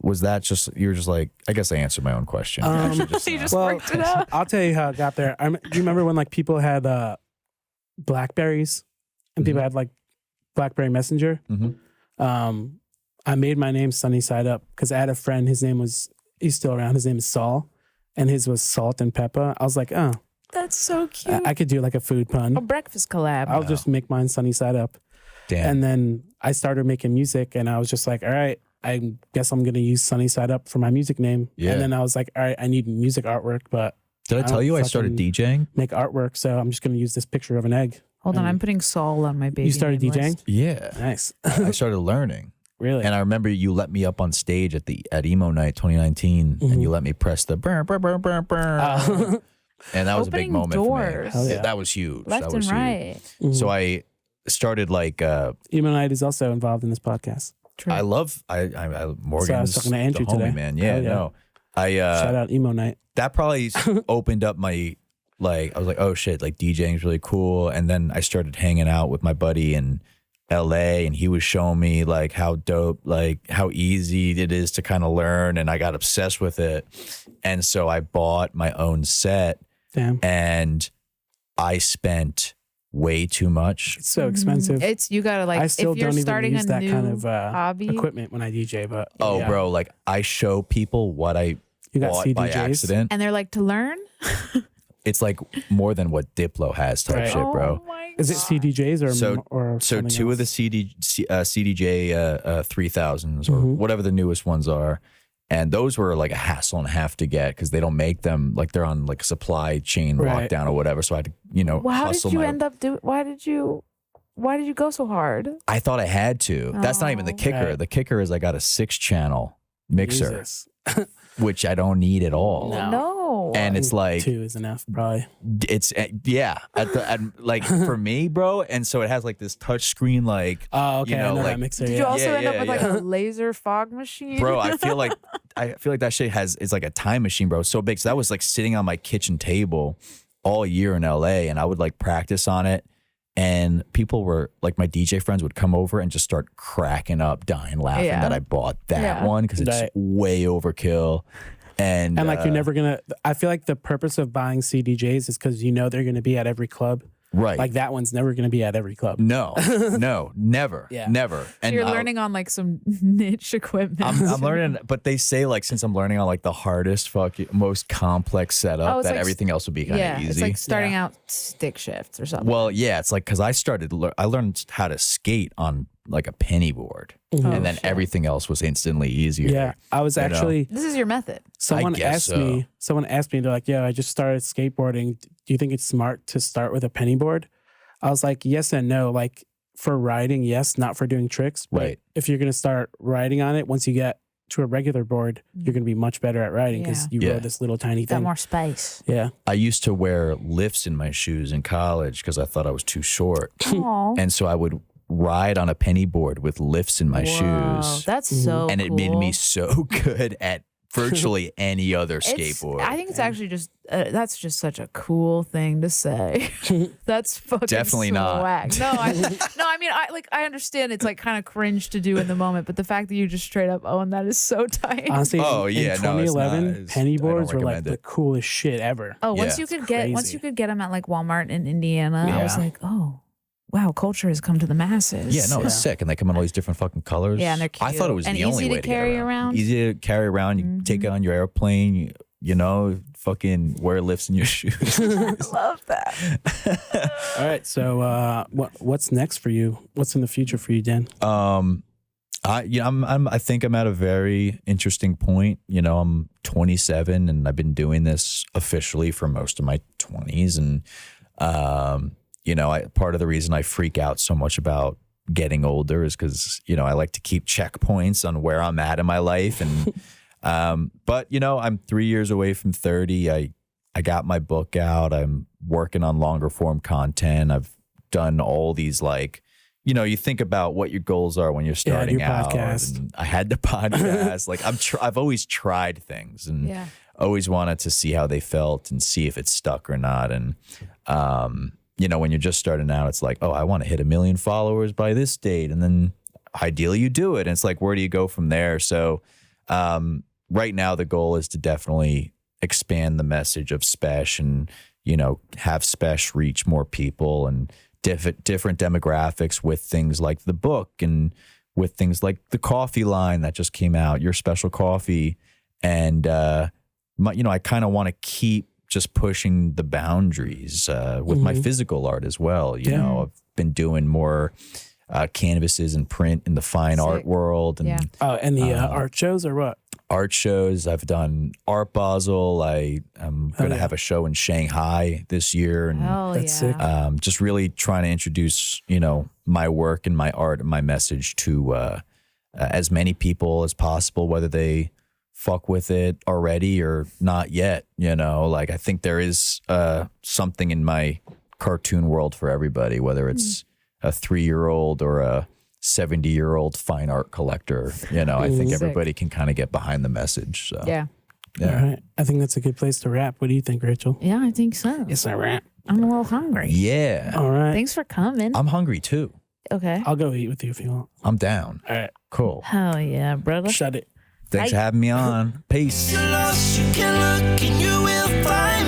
was that just you're just like I guess I answered my own question. Actually, You just Well, worked it out. I'll tell you how it got there. Do you remember when like people had Blackberries and people had like BlackBerry Messenger? Mhm. I made my name Sunny Side Up because I had a friend. He's still around. His name is Saul, and his was Salt and Pepper. I was like, oh, That's so cute. I could do like a food pun. A breakfast collab. I'll just make mine Sunny Side Up. Damn. And then I started making music, and I was just like, all right, I guess I'm gonna use Sunny Side Up for my music name. Yeah. And then I was like, all right, I need music artwork, but Did I tell you I started fucking DJing? make artwork, so I'm just gonna use this picture of an egg. Hold on, I'm putting Saul on my baby. You started name DJing? list. Yeah. Nice. I started learning. Really? And I remember you let me up on stage at Emo Night 2019 and you let me press the burr, burr, burr, burr, burr. And that was a big Opening moment doors. for Hell me. yeah. That was huge. Left that and was right. huge. So I started like Emo Night is also involved in this podcast. True. I love Morgan's talking to Andrew the homie, today. man. Yeah, Hell yeah. no. Shout out Emo Night. That probably opened up my like I was like, oh shit, like DJing is really cool. And then I started hanging out with my buddy in LA and he was showing me like how dope, like how easy it is to kind of learn, and I got obsessed with it. And so I bought my own set Damn. and I spent way too much. It's so expensive. It's you gotta like I still if you're don't even starting use a that new kind of hobby. equipment when I DJ, but Oh, yeah. bro, like I show people what I You got bought by CDJs? accident. And they're like to learn. It's like more than what Diplo has type Right. shit, bro. Oh my Is it CDJs or So- or So something two of the else? CDJ 3000s or Mhm. whatever the newest ones are, and those were like a hassle and a half to get because they don't make them, like they're on like a supply chain Right. lockdown or whatever. So I had to, Well, how did hustle you my. end up doing? Why did you go so hard? I thought I had to. That's not even the Oh. kicker. Right. The kicker is I got a 6-channel mixer, Jesus. which I don't need at all. No. And it's like 2 is enough, probably. it's like for me, bro. And so it has like this touch screen, like Oh, okay. You know, I know like- that mixer. Did Yeah. you also Yeah, end up yeah, with like yeah. a laser fog machine? bro, I feel like that shit is like a time machine, bro. It's so big. So that was like sitting on my kitchen table all year in LA, and I would like practice on it. And people were like, my DJ friends would come over and just start cracking up, dying laughing Yeah. that I bought that Yeah. one because it's Right. way overkill. And like you're never gonna. I feel like the purpose of buying CDJs is because you know they're gonna be at every club. right. Like that one's never gonna be at every club. no, never, Yeah. never. So you're learning on like some niche equipment. I'm learning, but they say like since I'm learning on like the hardest, most complex setup, Oh, it's that like- everything else would be kind yeah, of easy. it's like starting Yeah. out stick shifts or something. Well, yeah, it's like because I learned how to skate on like a penny board, Mhm. and then shit. everything else was instantly easier. Yeah, I was You know? actually. This is your method. Someone guess asked me. Someone asked me. They're like, "Yeah, I just started skateboarding. Do you think it's smart to start with a penny board?" I was like, "Yes and no. Like for riding, yes, not for doing tricks. But Right. if you're gonna start riding on it, once you get to a regular board, you're gonna be much better at riding because you Yeah. rode this little tiny Got thing. more space. Yeah, I used to wear lifts in my shoes in college because I thought I was too short, Aw. and so I would ride on a penny board with lifts in my Whoa, shoes, That's so and it made cool. me so good at virtually any other It's- skateboard. I think it's actually just that's just such a cool thing to say. That's fucking Definitely not. swag. No, I mean I understand it's like kind of cringe to do in the moment, but the fact that you just straight up own that is so tight. honestly, Oh, in yeah, no, it's not. 2011, It's- penny I don't boards were like recommend the it. coolest shit ever. Oh, once Yeah. you could It's get once crazy. you could get them at like Walmart in Indiana, I was Yeah. like, oh, wow, culture has come to the masses. Yeah, no, it's sick, and they come in all these different fucking colors. Yeah, and they're I thought it was cute. the And only easy to way to carry get around. around. Easy to carry around. You take it on your airplane. You know, fucking wear lifts in your shoes. I love that. All right, so what's next for you? What's in the future for you, Dan? I think I'm at a very interesting point. You know, I'm 27 and I've been doing this officially for most of my 20s, and you know, part of the reason I freak out so much about getting older is because, you know, I like to keep checkpoints on where I'm at in my life. And, but, you know, I'm 3 years away from 30. I got my book out. I'm working on longer form content. I've done all these, like, you know, you think about what your goals are when you're starting your out. podcast. And I had the podcast. Like I've always tried things and Yeah. always wanted to see how they felt and see if it stuck or not. And, you know, when you're just starting out, it's like, oh, I want to hit 1 million followers by this date. And then ideally you do it. And it's like, where do you go from there? So Right now the goal is to definitely expand the message of Spesh and, you know, have Spesh reach more people and different demographics with things like the book and with things like the coffee line that just came out, Your Special Coffee. And, you know, I kind of want to keep just pushing the boundaries with my physical art as well. You know, I've been doing more canvases and print in the fine art world. And, and the art shows or what? Art shows. I've done Art Basel. I'm going to have a show in Shanghai this year. And That's sick. just really trying to introduce, you know, my work and my art and my message to as many people as possible, whether they fuck with it already or not yet. You know, like I think there is something in my cartoon world for everybody, whether it's a 3-year-old or a 70-year-old fine art collector. You know, I think everybody can kind of get behind the message. So Yeah. All right. I think that's a good place to wrap. What do you think, Rachel? Yeah, I think so. It's a wrap. I'm a little hungry. Yeah. All right. Thanks for coming. I'm hungry too. Okay. I'll go eat with you if you want. I'm down. All right. Cool. Hell yeah, brother. Shut it. Thanks for having me on. Peace. You're lost, you can look and you will find.